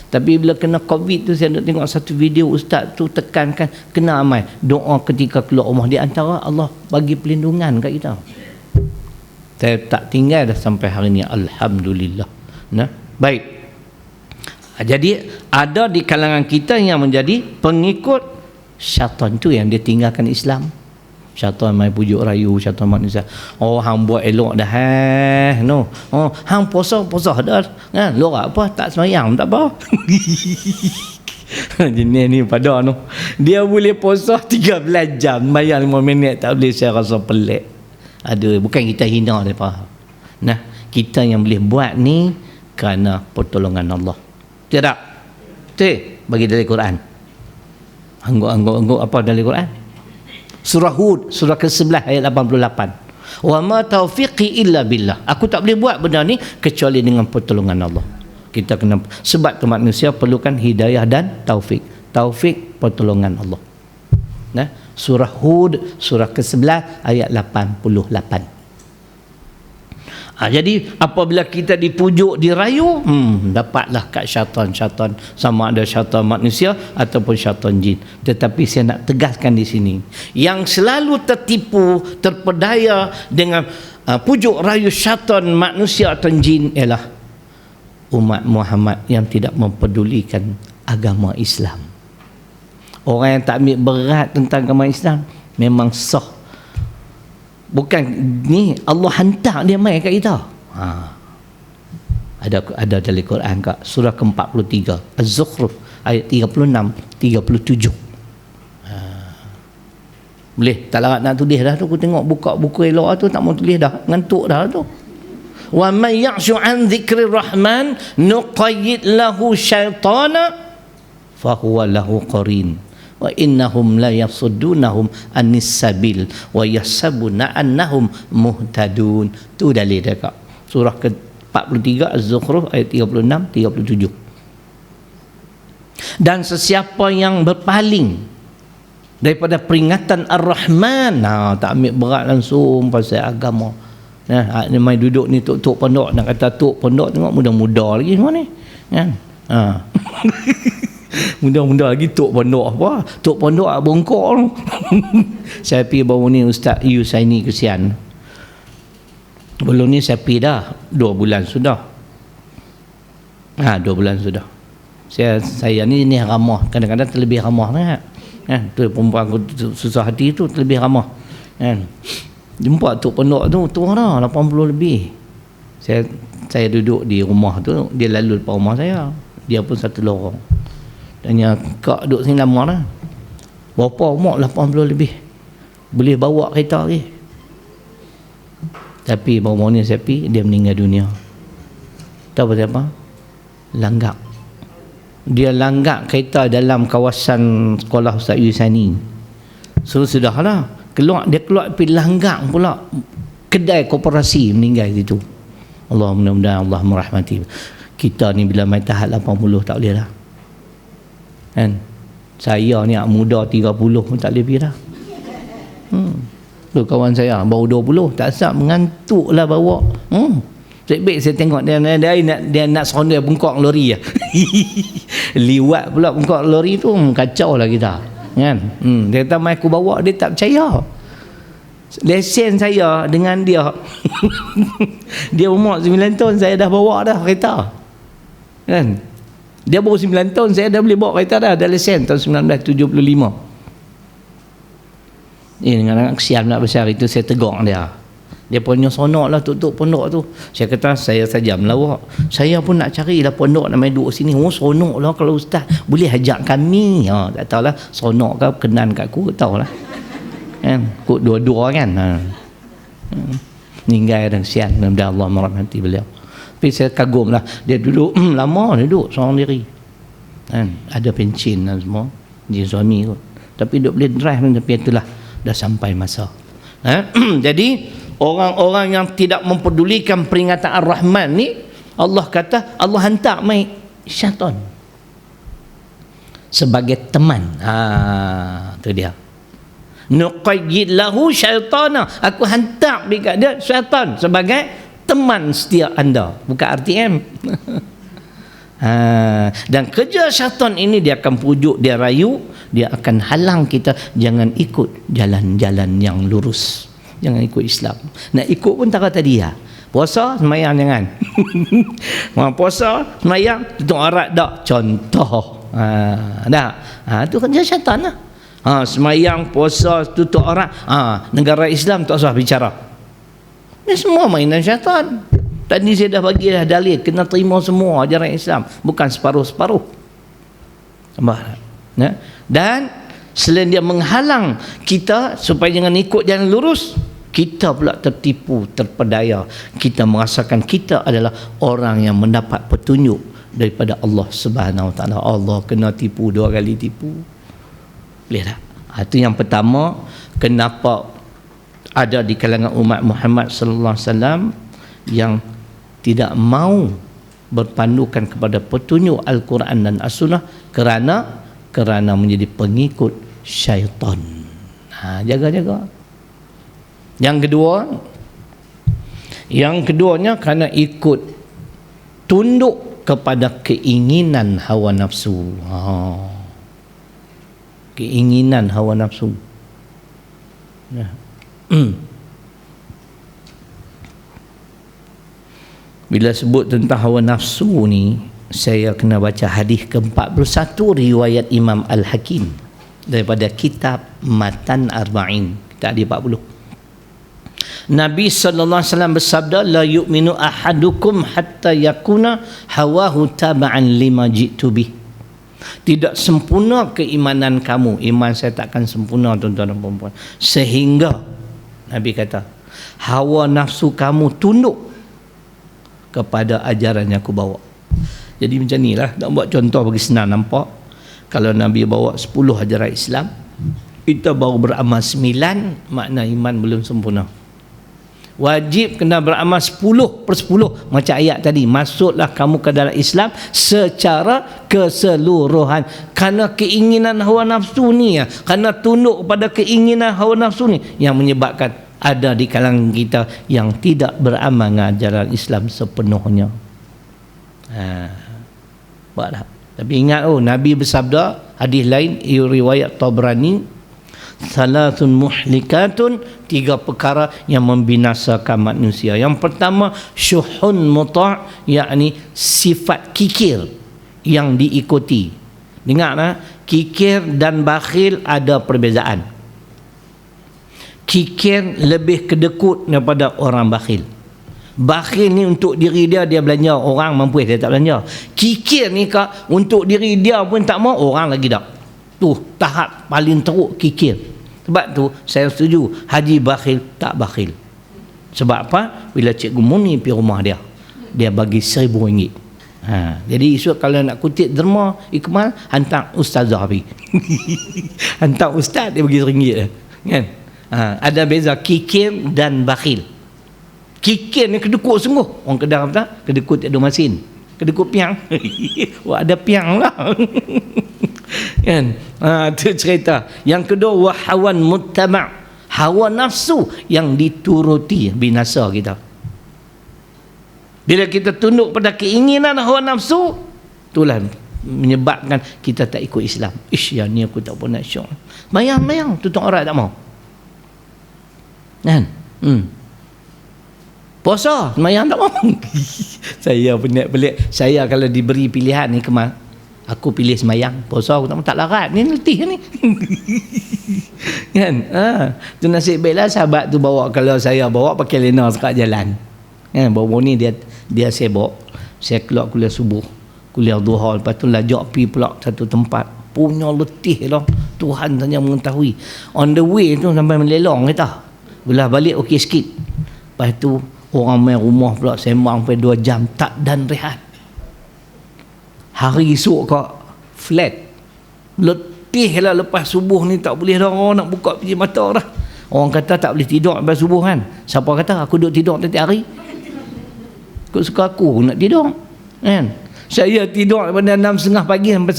Tapi bila kena COVID tu, saya nak tengok satu video ustaz tu tekankan kena amal doa ketika keluar rumah. Di antara Allah bagi perlindungan kat kita. Saya tak tinggal dah sampai hari ni, alhamdulillah. Baik. Jadi ada di kalangan kita yang menjadi pengikut syaitan tu, yang dia tinggalkan Islam. Syaitan main pujuk rayu, syaitan manusia. Oh, hang buat elok dah no. Oh, hang puasa dah. Kan, lorak apa tak sembahyang tak apa. Jenis ni pada no. Dia boleh puasa 13 jam, bayar 5 minit tak boleh, saya rasa pelik. Ada, bukan kita hina depa. Nah, kita yang boleh buat ni kerana pertolongan Allah. Tidak. Bagi dari Quran. Angguk apa dari Quran? Surah Hud, surah ke-11 ayat 88. Wa ma taufiqi illa billah. Aku tak boleh buat benda ni kecuali dengan pertolongan Allah. Kita kena, sebab manusia perlukan hidayah dan taufik. Taufik, pertolongan Allah. Nah, surah Hud, surah ke-11 ayat 88. Jadi apabila kita dipujuk, dirayu, dapatlah kat syaitan sama ada syaitan manusia ataupun syaitan jin. Tetapi saya nak tegaskan di sini, yang selalu tertipu, terpedaya dengan pujuk rayu syaitan manusia atau jin ialah umat Muhammad yang tidak mempedulikan agama Islam. Orang yang tak ambil berat tentang agama Islam memang sah. Bukan ni Allah hantar dia mai kat kita. Ada dalam Quran kat surah ke-43 Az-Zukhruf ayat 36 37. Boleh tak larat nak tulis dah tu. Aku tengok buka buku elok tu tak mau tulis dah, ngantuk dah tu. Wa may ya'shu an dzikrir rahman nuqayyid lahu syaitana fa huwa lahu qarin wa innahum la yasuddunahum anis sabil wa yahsabuna annahum muhtadun. Tu dalil dia kak. Surah ke-43 Az-Zukhruf ayat 36 37. Dan sesiapa yang berpaling daripada peringatan Ar-Rahman, tak ambil berat langsung pasal agama. Nah, ni mai duduk ni tok pondok, nak kata tok pondok tengok muda-muda lagi semua ni. Kan? Muda-muda lagi tok pondok apa? Tok pondok bongkok tu. Saya pergi baru ni Ustaz Yusaini kesian. Belum ni saya pergi dah 2 bulan sudah. 2 bulan sudah. Saya ni ramah, kadang-kadang terlebih ramah kan. Tu perempuan aku susah hati tu terlebih ramah. Kan? Jumpa tok pondok tu tua dah 80 lebih. Saya duduk di rumah tu, dia lalu depan rumah saya. Dia pun satu lorong. Tanya, kak duduk sini lama dah. Berapa umur? 80 lebih. Boleh bawa kereta lagi. Tapi baru ni saya pergi, dia meninggal dunia. Tahu pasal apa? Langgak. Dia langgak kereta dalam kawasan sekolah Ustaz Yusani. So sudahlah, dia keluar pergi langgak pula kedai koperasi, meninggal situ. Allah, mudah-mudahan Allah merahmati. Kita ni bila main tahap 80 tak boleh dah. Kan? Saya ni muda 30 pun tak boleh pergi dah. Tu kawan saya baru 20 tak sap mengantuk lah bawa. Baik-baik saya tengok dia nak sondel bengkok lori lah. Liwat pula bengkok lori tu, kacau lah kita. Kan? Dia kata mai aku bawa, dia tak percaya. Lesen saya dengan dia. Dia umur 9 tahun, saya dah bawa dah kereta. Kan? Dia baru 9 tahun, saya dah boleh bawa kereta dah. Dah lesen tahun 1975. Dengan anak kesian nak besar itu, saya tegur dia. Dia punya sonok lah tuk pondok tu. Saya kata, saya saja melawak. Saya pun nak carilah pondok nak main duduk sini. Sonok lah kalau ustaz boleh ajak kami. Tak tahulah sonok ke kenan kat aku, tahulah. Kan? Kut dua-dua kan. Meninggal dan kesian. Mudah-mudahan Allah merahmati beliau. Tapi saya kagum lah. Dia duduk lama, dia duduk seorang diri. Kan? Ada pencin dan semua. Dia suami kot. Tapi duduk boleh drive. Tapi itulah dah sampai masa. Jadi orang-orang yang tidak mempedulikan peringatan Ar-Rahman ni, Allah kata Allah hantar mai syaitan sebagai teman. Tu dia. Nuqayyid lahu syaitana. Aku hantar dekat dia syaitan sebagai teman setia anda, bukan RTM. Dan kerja syaitan ini dia akan pujuk, dia rayu, dia akan halang kita jangan ikut jalan-jalan yang lurus, jangan ikut Islam. Nak ikut pun tak kata dia. Puasa, semayang jangan. Puasa, semayang, tutup aurat tak. Contoh. Tu kan dia syaitan lah. Semayang, puasa, tutup aurat. Negara Islam tak usah bicara. Ini semua mainan syaitan. Tadi saya dah bagi dah dalil, kena terima semua ajaran Islam, bukan separuh-separuh. Dan selain dia menghalang kita supaya jangan ikut jalan lurus, kita pula tertipu, terpedaya. Kita merasakan kita adalah orang yang mendapat petunjuk daripada Allah Subhanahu Wa Taala. Allah kena tipu, 2 kali tipu. Boleh tak? Itu yang pertama, kenapa ada di kalangan umat Muhammad sallallahu alaihi wasallam yang tidak mau berpandukan kepada petunjuk Al-Quran dan As-Sunnah kerana menjadi pengikut syaitan. Jaga-jaga. Yang keduanya kerana ikut tunduk kepada keinginan hawa nafsu. Keinginan hawa nafsu. Bila sebut tentang hawa nafsu ni, saya kena baca hadis ke-41 riwayat Imam Al-Hakim daripada kitab Matan Arba'in, kitab 40. Nabi sallallahu alaihi wasallam bersabda, la yu'minu ahadukum hatta yakuna hawahu taba'an lima ji'tu bih. Tidak sempurna keimanan kamu. Iman saya takkan sempurna, tuan-tuan dan puan-puan, sehingga Nabi kata hawa nafsu kamu tunduk kepada ajaran yang aku bawa. Jadi macam ni lah, nak buat contoh bagi senang nampak. Kalau Nabi bawa 10 ajaran Islam, kita baru beramal 9, makna iman belum sempurna. Wajib kena beramal 10/10 macam ayat tadi. Masuklah kamu ke dalam Islam secara keseluruhan. Kerana keinginan hawa nafsu ni, kerana tunduk kepada keinginan hawa nafsu ni yang menyebabkan ada di kalangan kita yang tidak beramal dengan ajaran Islam sepenuhnya. Buatlah. Tapi ingat, Nabi bersabda, hadis lain riwayat Tabrani, salasun muhlikatun, 3 perkara yang membinasakan manusia. Yang pertama, syuhun muta', yakni sifat kikir yang diikuti. Dengarlah, kikir dan bakhil ada perbezaan. Kikir lebih kedekut daripada orang bakhil. Bakhil ni untuk diri dia belanja, orang mampu dia tak belanja. Kikir ni untuk diri dia pun tak mau, orang lagi tak. Tu tahap paling teruk, kikir. Sebab tu saya setuju haji bakhil tak bakhil. Sebab apa? Bila Cikgu Muni pergi rumah dia bagi RM1,000. Jadi esok kalau nak kutip derma Ikmal, hantar ustazah pergi. Hantar ustaz, dia bagi RM1 kan. Ada beza kikir dan bakhil. Kikir ni kedekut sungguh. Orang Kedah kata kedekut tak ada masin, kedekut piang. Wah, ada piang lah. Kan? Itu cerita. Yang kedua, wahawan muttama', hawa nafsu yang dituruti, binasa kita. Bila kita tunduk pada keinginan hawa nafsu, itulah menyebabkan kita tak ikut Islam. Yang ni aku tak pun nak syok. Mayang tutup aurat tak mau. Kan? Puasa, mayang tak mau. Saya pelik. Saya kalau diberi pilihan ni, Kemal, aku pilih semayang. Puasa aku tak larat. Ni letih ni. Kan? Tu nasib baiklah sahabat tu bawa. Kalau saya bawa pakai lena sekat jalan. Kan? Bawa ni dia sibuk. Saya keluar kuliah subuh, kuliah duha, lepas tu lajak pergi pula satu tempat. Punya letih lah. Tuhan saja mengetahui. On the way tu sampai melelong kita. Belah balik okey sikit. Lepas tu orang main rumah pula sembang sampai 2 jam tak dan rehat. Hari esok kau flat. Letih lah lepas subuh ni, tak boleh dah orang nak buka pintu mata dah. Orang kata tak boleh tidur lepas subuh kan. Siapa kata aku duduk tidur tiap hari? Kau suka aku nak tidur kan. Saya tidur daripada 6.30 pagi sampai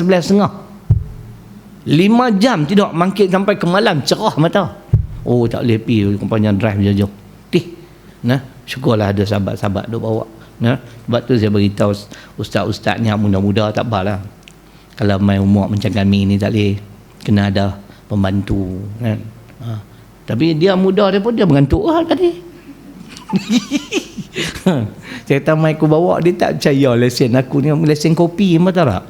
11.30. 5 jam tidur, mangkit sampai ke malam cerah mata. Tak boleh pergi kumpulan drive jauh-jauh. Syukurlah ada sahabat-sahabat duk bawa. Sebab tu saya beritahu ustaz-ustaz ni muda-muda tak apalah. Kalau main umur macam kami ni tak boleh, kena ada pembantu kan. Tapi dia muda dia pun dia mengantuk tadi. Cerita mai aku bawa, dia tak percaya lesen aku ni lesen kopi, betul tak?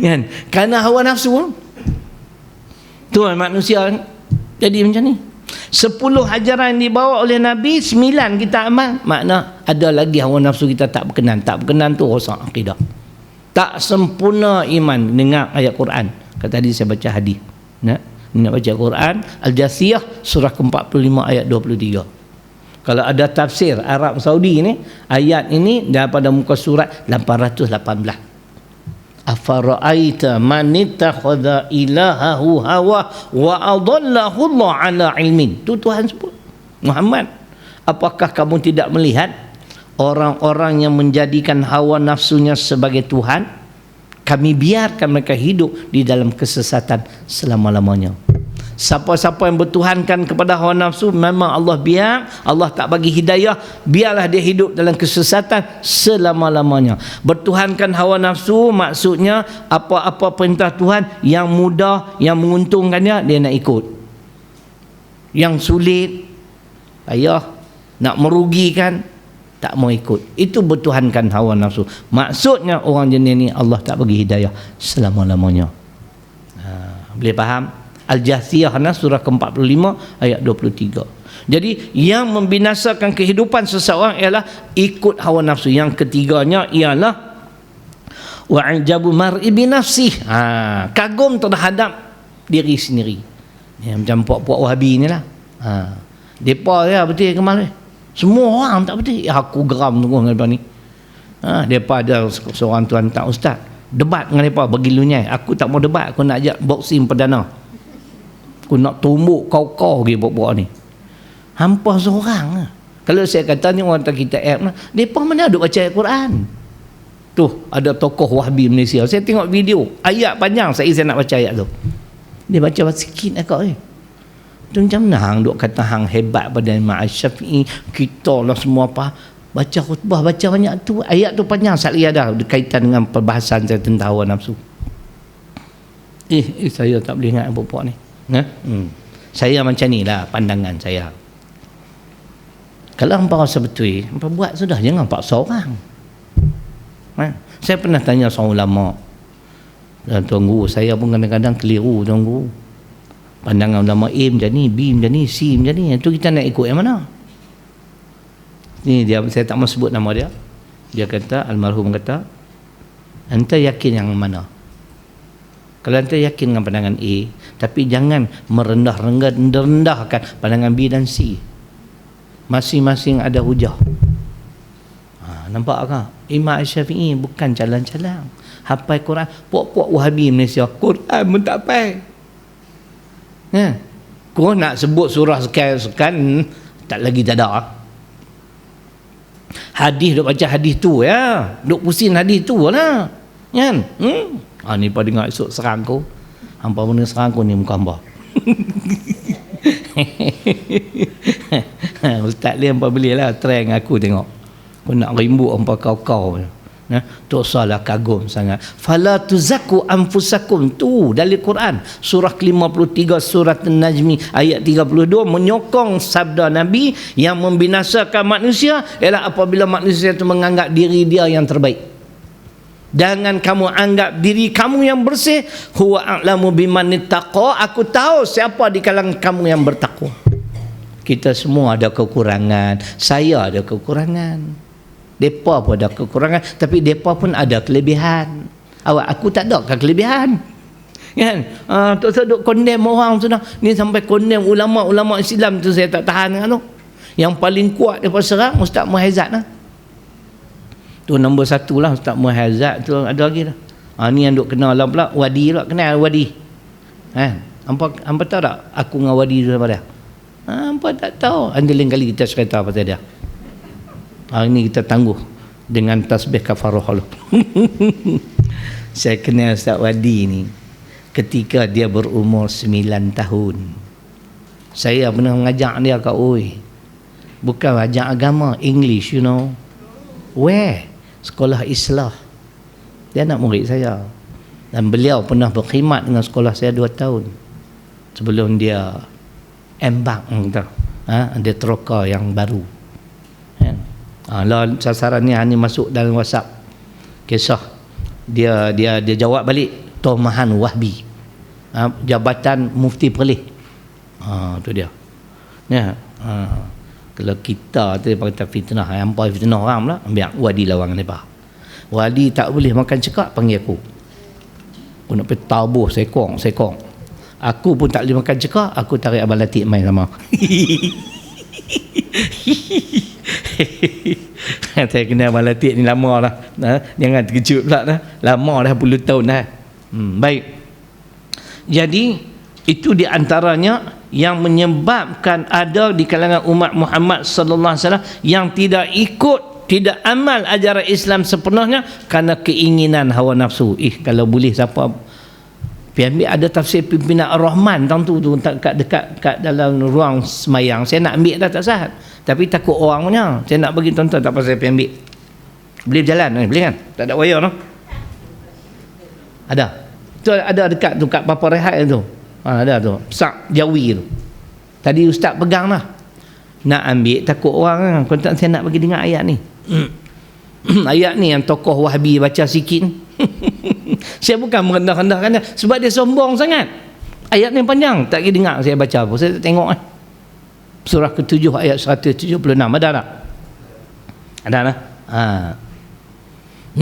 Kan? Kerana hawa nafsu tu manusia jadi macam ni. 10 ajaran dibawa oleh Nabi, 9 kita amal. Makna ada lagi hawa nafsu kita tak berkenan. Tak berkenan tu rosak akidah. Tak sempurna iman. Dengar ayat Quran. Kata tadi saya baca hadis. Nak baca Quran, Al-Jasiyah surah ke-45 ayat 23. Kalau ada tafsir Arab Saudi ni, ayat ini daripada muka surat 818. Afara'aita man ittakhadha ilahahu hawa wa adallahu Allah ala ilmin. Tu Tuhan sebut. Muhammad, apakah kamu tidak melihat orang-orang yang menjadikan hawa nafsunya sebagai Tuhan? Kami biarkan mereka hidup di dalam kesesatan selama-lamanya. Siapa-siapa yang bertuhankan kepada hawa nafsu, memang Allah biar, Allah tak bagi hidayah, biarlah dia hidup dalam kesesatan selama-lamanya. Bertuhankan hawa nafsu maksudnya apa-apa perintah Tuhan yang mudah, yang menguntungkannya, dia nak ikut. Yang sulit, payah, nak merugikan, tak mau ikut. Itu bertuhankan hawa nafsu. Maksudnya orang jenis ni Allah tak bagi hidayah selama-lamanya. Boleh faham? Al-Jasiyah surah ke-45 ayat 23. Jadi yang membinasakan kehidupan seseorang ialah ikut hawa nafsu. Yang ketiganya ialah wa'jabu mar'i bi nafsih. Kagum terhadap diri sendiri. Macam puak-puak Wahabi ni lah. Depa ya betul kemal. Semua orang tak betul. Aku geram tunggu dengan depa ni. Depa ada seorang tuan tak ustaz. Debat dengan depa bagi lunyai. Aku tak mau debat, aku nak ajak boxing perdana. Aku nak tumbuk kau-kau lagi buat-buat ni. Hampa seorang lah. Kalau saya kata ni orang tak kita app lah, mereka mana duk baca Al-Quran. Tu ada tokoh Wahabi Malaysia, saya tengok video ayat panjang, saya nak baca ayat tu, dia baca sikit agak tu macam mana hang duk kata hang hebat pada Imam Syafi'i, kita lah semua apa, baca khutbah baca banyak tu, ayat tu panjang sekali ada berkaitan dengan perbahasan saya tentang hawa nafsu. Saya tak boleh ingat apa-apa ni. Saya macam ni lah pandangan saya. Kalau hampa rasa betul, hampa buat sudah, jangan paksa orang. Saya pernah tanya seorang ulama, Tuan Guru, saya pun kadang-kadang keliru Tuan Guru. Pandangan ulama A macam ni, B macam ni, C macam ni. Itu kita nak ikut yang mana? Ni dia, saya tak mau sebut nama dia. Dia kata, almarhum kata, anda yakin yang mana? Kalau anda yakin dengan pandangan A, tapi jangan merendahkan pandangan B dan C. Masing-masing ada hujah. Nampak tak? Imam Syafi'i bukan jalan-jalan. Hafal Quran. Puak-puak Wahabi Malaysia, Quran pun tak hafal. Kau nak sebut surah sekian-sekian, tak lagi tak ada. Hadis, duk baca hadis tu ya. Duk pusing hadis tu lah. Kan? Ni pada dengar esok serang kau. Hampa benda serang kau ni muka hamba. Ustaz dia hampa belilah try dengan aku tengok. Kau nak rimbuk hampa kau-kau. Tak salah kagum sangat. Fala tuzakku anfusakum, tu dari Quran surah ke-53 surat An-Najmi ayat 32 menyokong sabda Nabi yang membinasakan manusia ialah apabila manusia itu menganggap diri dia yang terbaik. Jangan kamu anggap diri kamu yang bersih. Huwa a'lamu biman ittaqa, aku tahu siapa di kalangan kamu yang bertakwa. Kita semua ada kekurangan. Saya ada kekurangan. Depa pun ada kekurangan, tapi depa pun ada kelebihan. Aku tak ada kelebihan. Kan? Tak usah duk condemn orang sudah. Ni sampai condemn ulama-ulama Islam tu saya tak tahan kan tu. Yang paling kuat daripada serang Ustaz Muhaizat lah. Tu nombor 1 lah Ustaz Muhaizat tu, ada lagi dah. Ni yang duk kenal lah pula Wadi pula, kenal Wadi. Hampa tahu tak aku dengan Wadi tu apa dia? Hampa tak tahu. Lain kali kita cerita pasal dia. Hari ni kita tangguh dengan tasbih kafarah. Saya kenal Ustaz Wadi ni ketika dia berumur 9 tahun. Saya pernah mengajar dia kat bukan ajar agama, English, you know. Where? Sekolah Islah. Dia anak murid saya. Dan beliau pernah berkhidmat dengan sekolah saya 2 tahun. Sebelum dia embark, dia teroka yang baru. Lah sasaran ni masuk dalam WhatsApp. Kisah dia jawab balik Tomahan Wahbi. Jabatan Mufti Perlis. Tu dia. Ya. Kalau kita tu kata fitnah, hampa fitnah orang pula, ambil wadi lawang depa. Wadi tak boleh makan cekak, panggil aku. Aku nak pergi tabuh sekong. Aku pun tak boleh makan cekak, aku tarik Abang Latif main sama. Saya kenal Abang Latif ni lama dah. Jangan terkejut pula dah. Lama dah puluh tahun dah. Baik. Jadi itu di antaranya yang menyebabkan ada di kalangan umat Muhammad sallallahu alaihi wasallam yang tidak amal ajaran Islam sepenuhnya kerana keinginan hawa nafsu. Kalau boleh siapa ambil ada tafsir pimpinan Ar-Rahman tu dekat dalam ruang semayang. Saya nak ambil dah tak sah. Tapi takut orang punya. Saya nak bagi tuan-tuan tak pasal saya ambil. Boleh berjalan, boleh kan? Tak ada wayar no? Ada. Tu ada dekat tu kat Papa Rehat tu. Ada tu. Sak Jawi tu. Tadi ustaz pegang lah. Nak ambil takut orang kan. Kau tak saya nak bagi dengar ayat ni. Ayat ni yang tokoh Wahbi baca sikit. Saya bukan merendah-rendahkan dia sebab dia sombong sangat. Ayat ni panjang, tak kira dengar saya baca apa. Saya tengok surah ke-7 ayat 176 ada tak? Ada tak?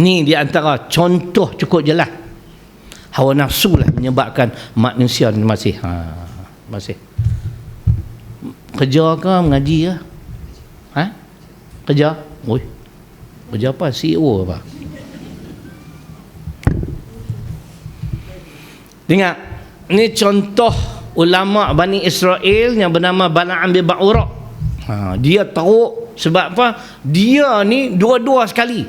Ni di antara contoh cukup jelas. Hawa nafsu lah menyebabkan manusia ni masih kerja ke mengaji ke? Kerja? Oi. Kerja apa? CEO apa? Dengar, ni contoh ulama Bani Israel yang bernama Bala'am bin Ba'ura. Dia tahu sebab apa? Dia ni dua-dua sekali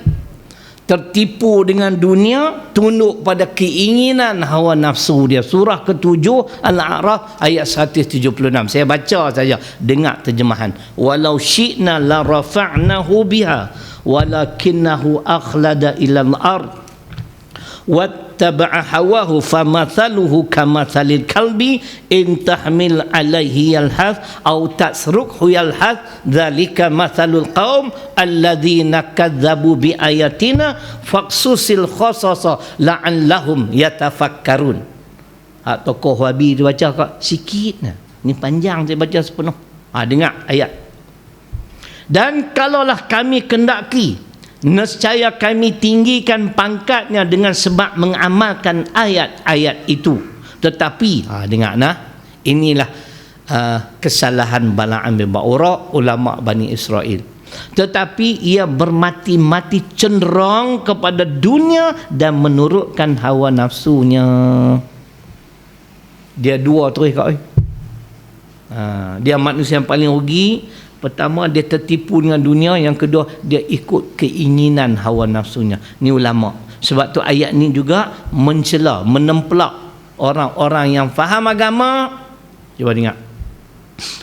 tertipu dengan dunia, tunduk pada keinginan hawa nafsu dia. Surah ke-7 Al-A'raf ayat 176. Saya baca saja, dengar terjemahan. Walau syi'na la rafa'nahu biha walakinnahu akhlada ilal ard wattaba'a hawahu famathaluhu kamathalil kalbi in tahmil alaihi yalhath aw tasrukhu yalhath dzalika mathalul qaum alladzina kadzabu bi ayatina faqsusil khasasa la'allahum yatafakkarun. Tokoh Wahabi dia baca kak sikit nah. Ni panjang saya baca sepenuh. Dengar ayat. Dan kalaulah kami kendaki, nescaya kami tinggikan pangkatnya dengan sebab mengamalkan ayat-ayat itu. Tetapi dengar nah, inilah kesalahan Bala'am bin Ba'ura, ulama Bani Israel. Tetapi ia bermati-mati cenderung kepada dunia dan menurutkan hawa nafsunya. Dia dua terus kau. Dia manusia yang paling rugi. Pertama, dia tertipu dengan dunia. Yang kedua, dia ikut keinginan hawa nafsunya. Ni ulama. Sebab tu ayat ni juga mencela, menemplak orang-orang yang faham agama. Cuba dengar.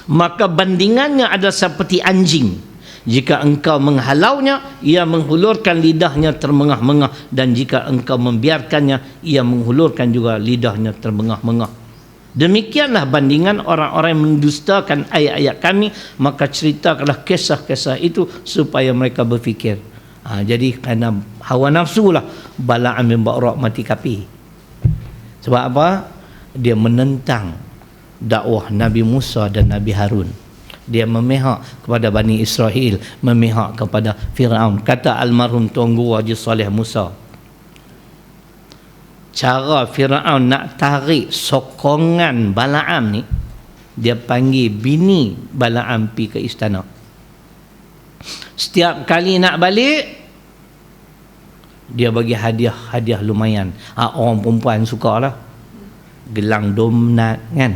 Maka bandingannya adalah seperti anjing. Jika engkau menghalaunya, ia menghulurkan lidahnya termengah-mengah. Dan jika engkau membiarkannya, ia menghulurkan juga lidahnya termengah-mengah. Demikianlah bandingan orang-orang yang mendustakan ayat-ayat kami. Maka ceritakanlah kisah-kisah itu supaya mereka berfikir. Jadi kerana hawa nafsu lah Bala'am bin Ba'ura mati kapi. Sebab apa? Dia menentang dakwah Nabi Musa dan Nabi Harun. Dia memihak kepada Bani Israel, memihak kepada Fir'aun. Kata almarhum Tuanku Haji Saleh Musa, cara Fir'aun nak tarik sokongan Bala'am ni, dia panggil bini Bala'am pergi ke istana. Setiap kali nak balik, dia bagi hadiah lumayan. Orang perempuan suka lah. Gelang donat kan?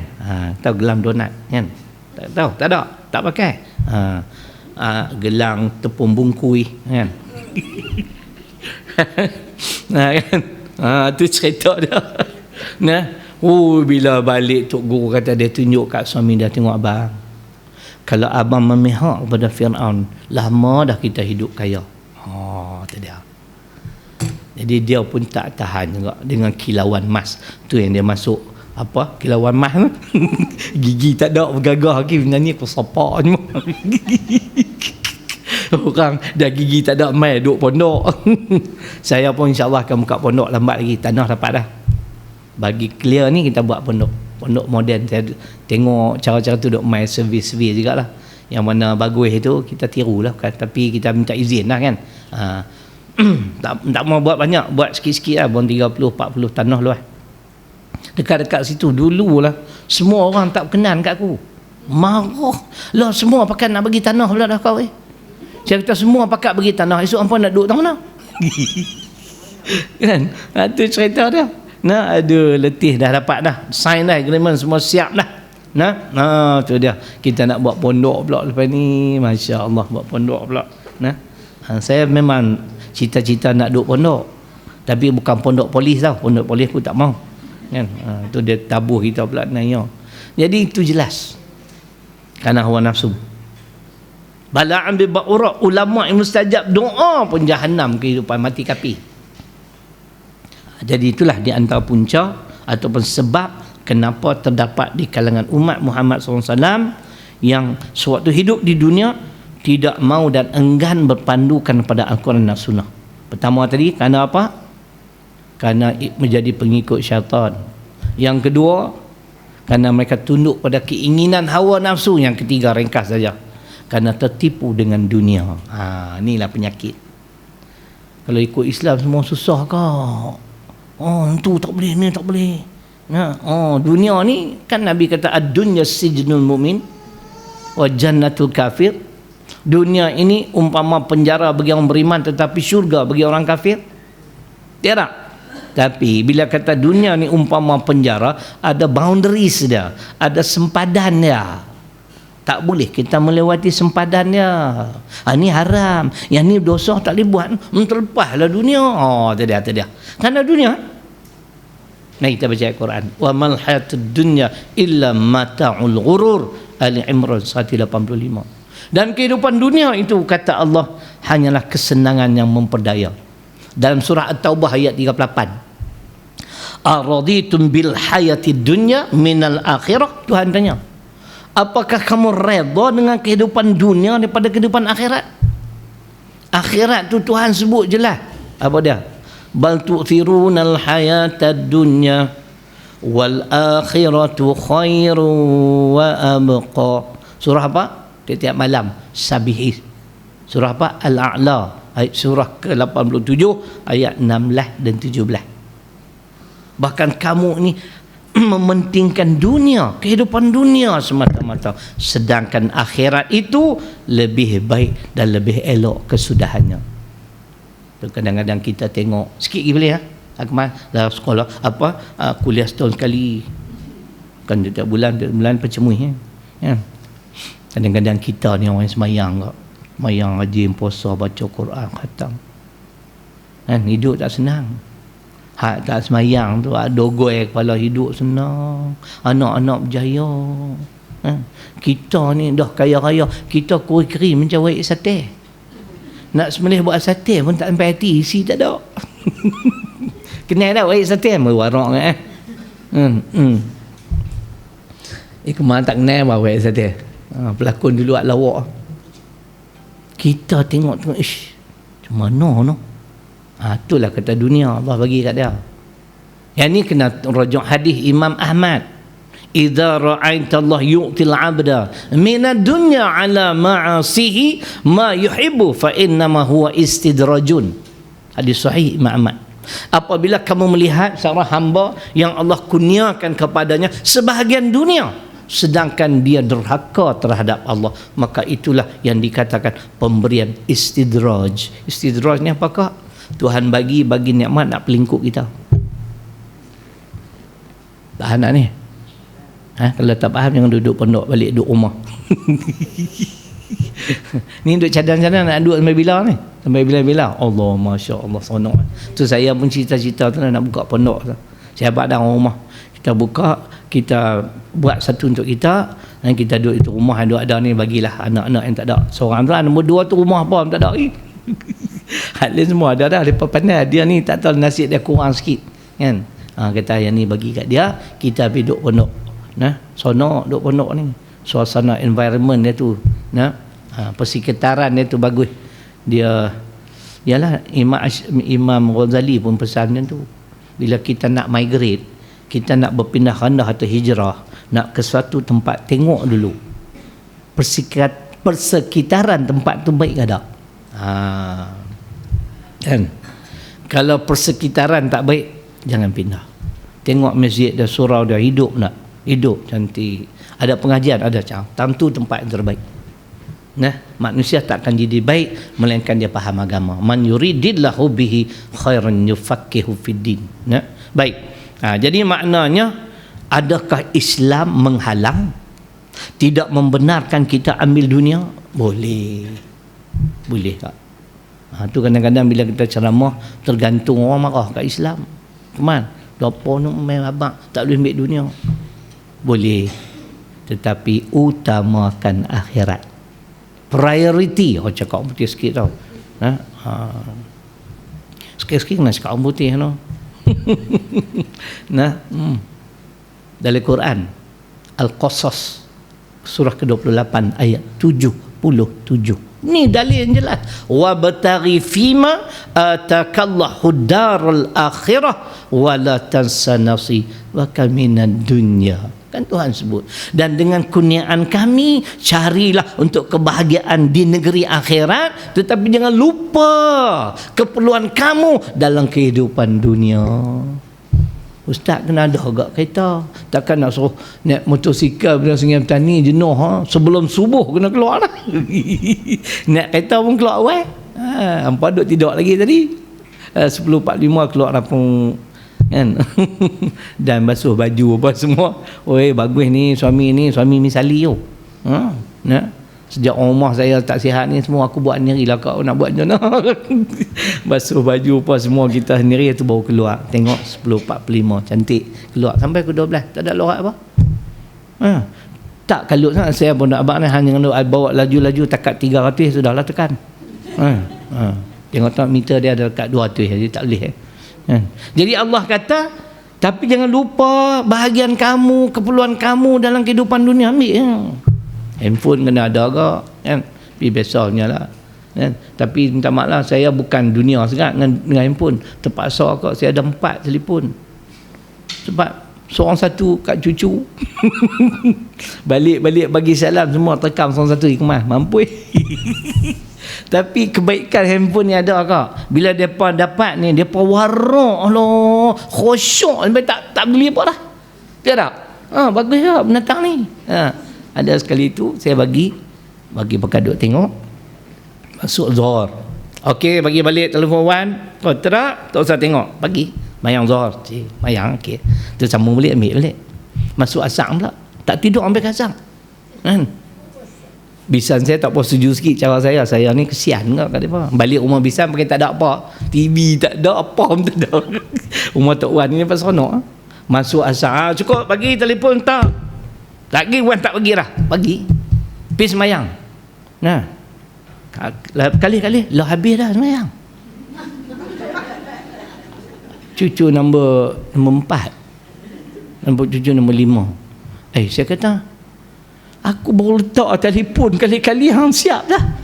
Tahu gelang donat kan? Tak tahu? Tak ada? Tak pakai? Gelang tepung bungkui kan? Kan? Tu cerita dia. Nah, bila balik Tok Guru kata dia tunjuk kat suami dia, tengok abang. Kalau abang memihak kepada Fir'aun, lama dah kita hidup kaya. Tu dia. Jadi dia pun tak tahan juga dengan kilauan emas. Tu yang dia masuk apa? Kilauan emas tu. Gigi tak ada bergagah lagi. Sebenarnya aku sapak semua. Orang dah gigi tak ada mai duduk pondok. Saya pun insya-Allah akan buka pondok lambat lagi. Tanah dapat dah. Bagi clear ni kita buat pondok. Pondok moden. Saya tengok cara-cara tu duk mai servis jugalah. Yang mana bagus itu kita tirulah kan. Tapi kita minta izin lah kan. Tak mau buat banyak, buat sikit-sikit lah. Bon 30-40 tanah luas. Dekat-dekat situ dululah semua orang tak berkenan kat aku. Marah lah, semua pakat nak bagi tanah pula dah kau. Saya kata semua pakat bagi tanah, esok hampa nak duduk tanah mana? Kan? Itu cerita dia. Nah, ada letih dah dapat dah. Sign dah agreement, semua siap dah. Nah, tu dia. Kita nak buat pondok pula lepas ni. Masya-Allah, buat pondok pula. Nah. Saya memang cita-cita nak duduk pondok. Tapi bukan pondok polis tau. Pondok polis aku tak mau. Kan? Tu dia tabuh kita pula nanya. Jadi itu jelas. Kerana hawa nafsu. Bala'an bi ba'ura, ulama yang mustajab doa pun jahanam kehidupan mati kapi. Jadi itulah di antara punca ataupun sebab kenapa terdapat di kalangan umat Muhammad SAW yang sewaktu hidup di dunia tidak mau dan enggan berpandukan pada Al-Quran dan Sunnah. Pertama tadi, kerana apa? Kerana menjadi pengikut syaitan. Yang kedua, kerana mereka tunduk pada keinginan hawa nafsu. Yang ketiga, ringkas saja, kerana tertipu dengan dunia. Inilah penyakit. Kalau ikut Islam semua susah kau. Itu tak boleh, ni tak boleh. Dunia ni kan Nabi kata ad-dunya sijnul mu'min wa jannatul kafir. Dunia ini umpama penjara bagi orang beriman, tetapi syurga bagi orang kafir. Tidak. Tapi bila kata dunia ni umpama penjara, ada boundaries dia, ada sempadan dia. Tak boleh kita melewati sempadan dia. Ini haram, yang ni dosa tak boleh buat. Terlepaslah dunia. Itu dia. Kerana dunia. Mari kita baca Al-Quran. Wa mal hayatud dunya illa mata'ul ghurur. Ali Imran 185. Dan kehidupan dunia itu, kata Allah, hanyalah kesenangan yang memperdaya. Dalam surah At-Taubah ayat 38. Araditum bil hayatid dunya minal akhirah. Tuhan tanya, apakah kamu redha dengan kehidupan dunia daripada kehidupan akhirat? Akhirat tu Tuhan sebut jelas. Apa dia? Bal tu'thirunal hayatad dunya wal akhiratu khairu wa abqa. Surah apa? Tiap-tiap malam Sabihi. Surah apa? Al-A'la. Surah ke-87 ayat 16 dan 17. Bahkan kamu ni mementingkan dunia, kehidupan dunia semata-mata, sedangkan akhirat itu lebih baik dan lebih elok kesudahannya. Kadang-kadang kita tengok sikit lagi boleh Akmal dalam sekolah kuliah setahun sekali, kan tiap bulan percemui ya. Kadang-kadang kita ni orang semayang tak, semayang rajin puasa, baca Quran, khatam kan, hidup tak senang. Hak tak semayang tu dogoi kepala, hidup senang, anak-anak berjaya. Kita ni dah kaya-kaya, kita kuih kering macam waik sate. Nak sembelih buat sate pun tak sampai hati, isi tak ada. Kenal tak waik sate? Warak kemana tak kenal bahawa waik sate. Pelakon dulu at lawak. Kita tengok macam mana no? Itulah kata dunia Allah bagi kat dia. Yang ni kena rujuk hadis Imam Ahmad. Idza ra'aita Allah yu'til 'abda min ad-dunya 'ala ma'asihi ma yuhibbu fa innama huwa istidrajun. Hadis sahih Imam Ahmad. Apabila kamu melihat seorang hamba yang Allah kurniakan kepadanya sebahagian dunia, sedangkan dia derhaka terhadap Allah, maka itulah yang dikatakan pemberian istidraj. Istidraj ni apakah? Tuhan bagi nikmat nak pelingkup kita. Tahan tak ni? Kalau tak faham jangan duduk pondok, balik duduk rumah. Ni duduk cadang-cadang nak duduk sampai bila ni? Sampai bila-bila? Allah, Masya Allah, sonok. Tu saya pun cita-cita tu nak buka pondok tu. Saya buat dalam rumah. Kita buka, kita buat satu untuk kita, dan kita duduk itu rumah yang ada ni, bagilah anak-anak yang tak ada. Seorang tu nombor 2 tu rumah apa tak ada. Hadis semua ada dah, dia pandai. Dia ni tak tahu nasib dia kurang sikit kan. Kata yang ni bagi kat dia, kita pergi duduk pondok. Sonok duduk pondok ni. Suasana environment dia tu. Persekitaran dia tu bagus. Dia ialah Imam Ghazali pun pesan macam tu. Bila kita nak migrate, kita nak berpindah randah atau hijrah, nak ke suatu tempat, tengok dulu persekitaran tempat tu baik ke tak. Kan? Kalau persekitaran tak baik, jangan pindah. Tengok masjid dia, surau dia hidup tak? Hidup cantik. Ada pengajian, ada macam tu tempat yang terbaik. Manusia tak akan jadi baik melainkan dia faham agama. Man yuridillahu bihi khairan yufaqihu fiddin. Baik. Jadi maknanya, adakah Islam menghalang, tidak membenarkan kita ambil dunia? Boleh tak? Tu kadang-kadang bila kita ceramah, tergantung orang marah kat Islam. Teman, dopo nak main abang tak boleh ambil dunia. Boleh, tetapi utamakan akhirat. Priority. Cakap orang putih sikit tau. Sikit-sikit nak cakap orang putih no? Dalam Quran Al-Qasas surah ke-28 ayat 77. Ni dalil yang jelas. Wabtaghi fima atakallahu daral akhirah wa la tansa nasibaka minad dunya. Kan Tuhan sebut. Dan dengan kurniaan kami, carilah untuk kebahagiaan di negeri akhirat, tetapi jangan lupa keperluan kamu dalam kehidupan dunia. Ustaz kena ada agak kereta. Takkan nak suruh naik motosikal bila Sungai Petani jenuh. Sebelum subuh kena keluar lah. Naik kereta pun keluar awal. Hampa duduk tidur lagi tadi. 10.45 keluar rapung kan. Dan basuh baju apa semua. Oi, bagus ni suami misali tu. Sejak rumah saya tak sihat ni, semua aku buat sendiri lah. Kau nak buat macam mana? Basuh baju apa semua kita sendiri, tu baru keluar. Tengok 10.45 cantik keluar sampai ke 12 tak ada lorak apa. Tak kalut sangat. Saya pun nak abang ni hanya bawa laju-laju takat 300 sudahlah tekan. Tengok tak meter dia ada dekat 200 jadi tak boleh. Jadi Allah kata, tapi jangan lupa bahagian kamu, keperluan kamu dalam kehidupan dunia. Ambil handphone kena ada agak kan, tapi biasanya lah kan? Tapi minta maaf lah, saya bukan dunia sangat dengan handphone. Terpaksa kok saya ada 4 telefon sebab seorang satu kat cucu. balik bagi salam semua terekam seorang satu kemas mampu. Tapi kebaikan handphone ni ada kak. Bila mereka dapat ni, mereka warak Allah, khusyuk, tak beli apa dah. Dia tak? Bagus lah binatang ni. Ada sekali tu saya bagi berkadut tengok. Masuk Zohor. Okey, bagi balik telefon Wan. Kau tak usah tengok. Bagi mayang Zohor. Mayang okey. Tu sambung balik, ambil balik. Masuk asar pula. Tak tidur ambil asar. Kan? Bisan saya tak puas setuju sikit cara saya. Saya ni kesian ke kat depa. Balik rumah Bisan pakai tak ada apa. TV tak ada, apa pun tak ada. Rumah Tok Wan ni pasal seronok. Masuk asar, cukup bagi telefon tak. Lagi Wan tak bagi dah. Bagi. Pergi semayang. Kali-kali lah habis dah semayang. Cucu nombor 4. Nombor cucu nombor 5. Saya kata, aku baru letak telefon kali-kali hang siap dah.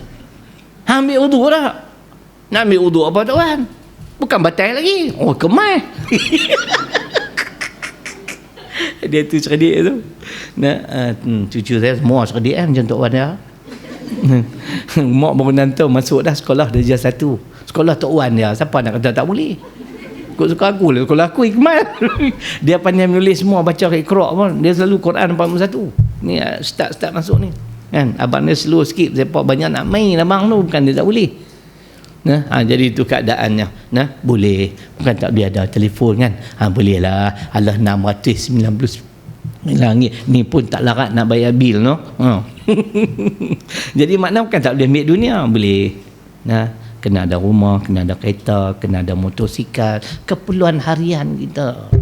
Hang ambil uduk dah. Nak ambil uduk apa tuan? Bukan batal lagi. Oh, kemai. Dia tu cerdik tu. Cucu saya semua cerdik kan macam Tok Wan dia. Mak baru nanti masuk dah sekolah darjah 1. Sekolah Tok Wan dia. Siapa nak kata tak boleh? Kau suka aku lah. Sekolah aku Ikmal. Dia pandai menulis semua, baca Iqra' pun. Dia selalu Quran 41. Ni start masuk ni. Kan? Abang dia slow sikit. Siapa banyak nak main abang tu. Bukan dia tak boleh. Jadi itu keadaannya. Boleh. Bukan tak boleh ada telefon kan. Boleh lah. Allah 699 ringgit. Ni pun tak larat nak bayar bil no. Jadi makna bukan tak boleh ambil dunia. Boleh. Kena ada rumah, kena ada kereta, kena ada motosikal. Keperluan harian kita.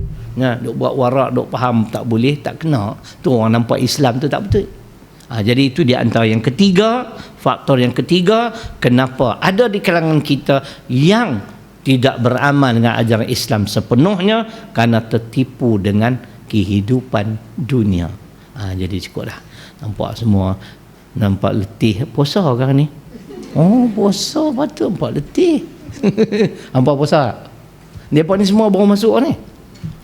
Duk buat warak, duk faham tak boleh, tak kena. Tu orang nampak Islam tu tak betul. Jadi itu di antara yang ketiga, faktor yang ketiga, kenapa ada di kalangan kita yang tidak beramal dengan ajaran Islam sepenuhnya, kerana tertipu dengan kehidupan dunia. Jadi cukuplah. Nampak semua Nampak letih. Puasa kan ni? Oh, puasa patut nampak letih. Hampa puasa. Depa ni semua baru masuk ni.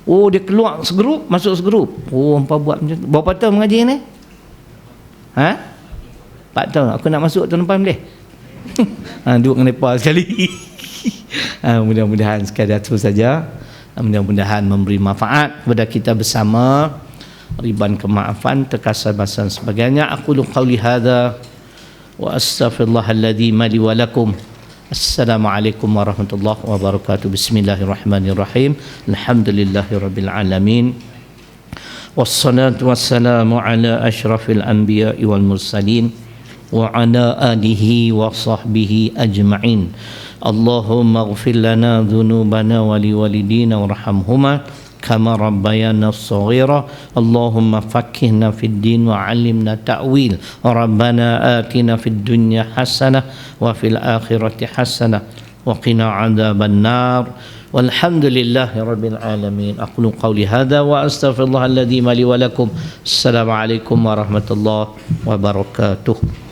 Oh, dia keluar segrup, masuk segrup. Oh, hampa buat macam tu. Berapa tahun mengaji ni? Ha? 4 tahun. Aku nak masuk tahun depan boleh? Duduk dengan mereka sekali. Mudah-mudahan sekadar itu saja. Mudah-mudahan memberi manfaat kepada kita bersama. Riban kemaafan, terkasabasan sebagainya. Aku qauli hadza wa astaghfirullahalladzi mali wa lakum. Assalamualaikum warahmatullahi wabarakatuh. Bismillahirrahmanirrahim. Alhamdulillahirabbil alamin. Wassalatu wassalamu ala asyrafil anbiya'i wal mursalin wa ala alihi wa sahbihi ajma'in. Allahumma ighfir lana dhunubana wa liwalidina warhamhuma kama rabbayana shaghira. Allahumma faqqihna fid din wa 'allimna ta'wil. Rabbana atina fid dunya hasanah wa fil akhirati hasanah wa qina 'adzaban nar. Walhamdulillahi rabbil alamin. Aqulu qawli hadza wa astaghfirullahal ladzi li wa lakum. Assalamualaikum warahmatullahi wabarakatuh.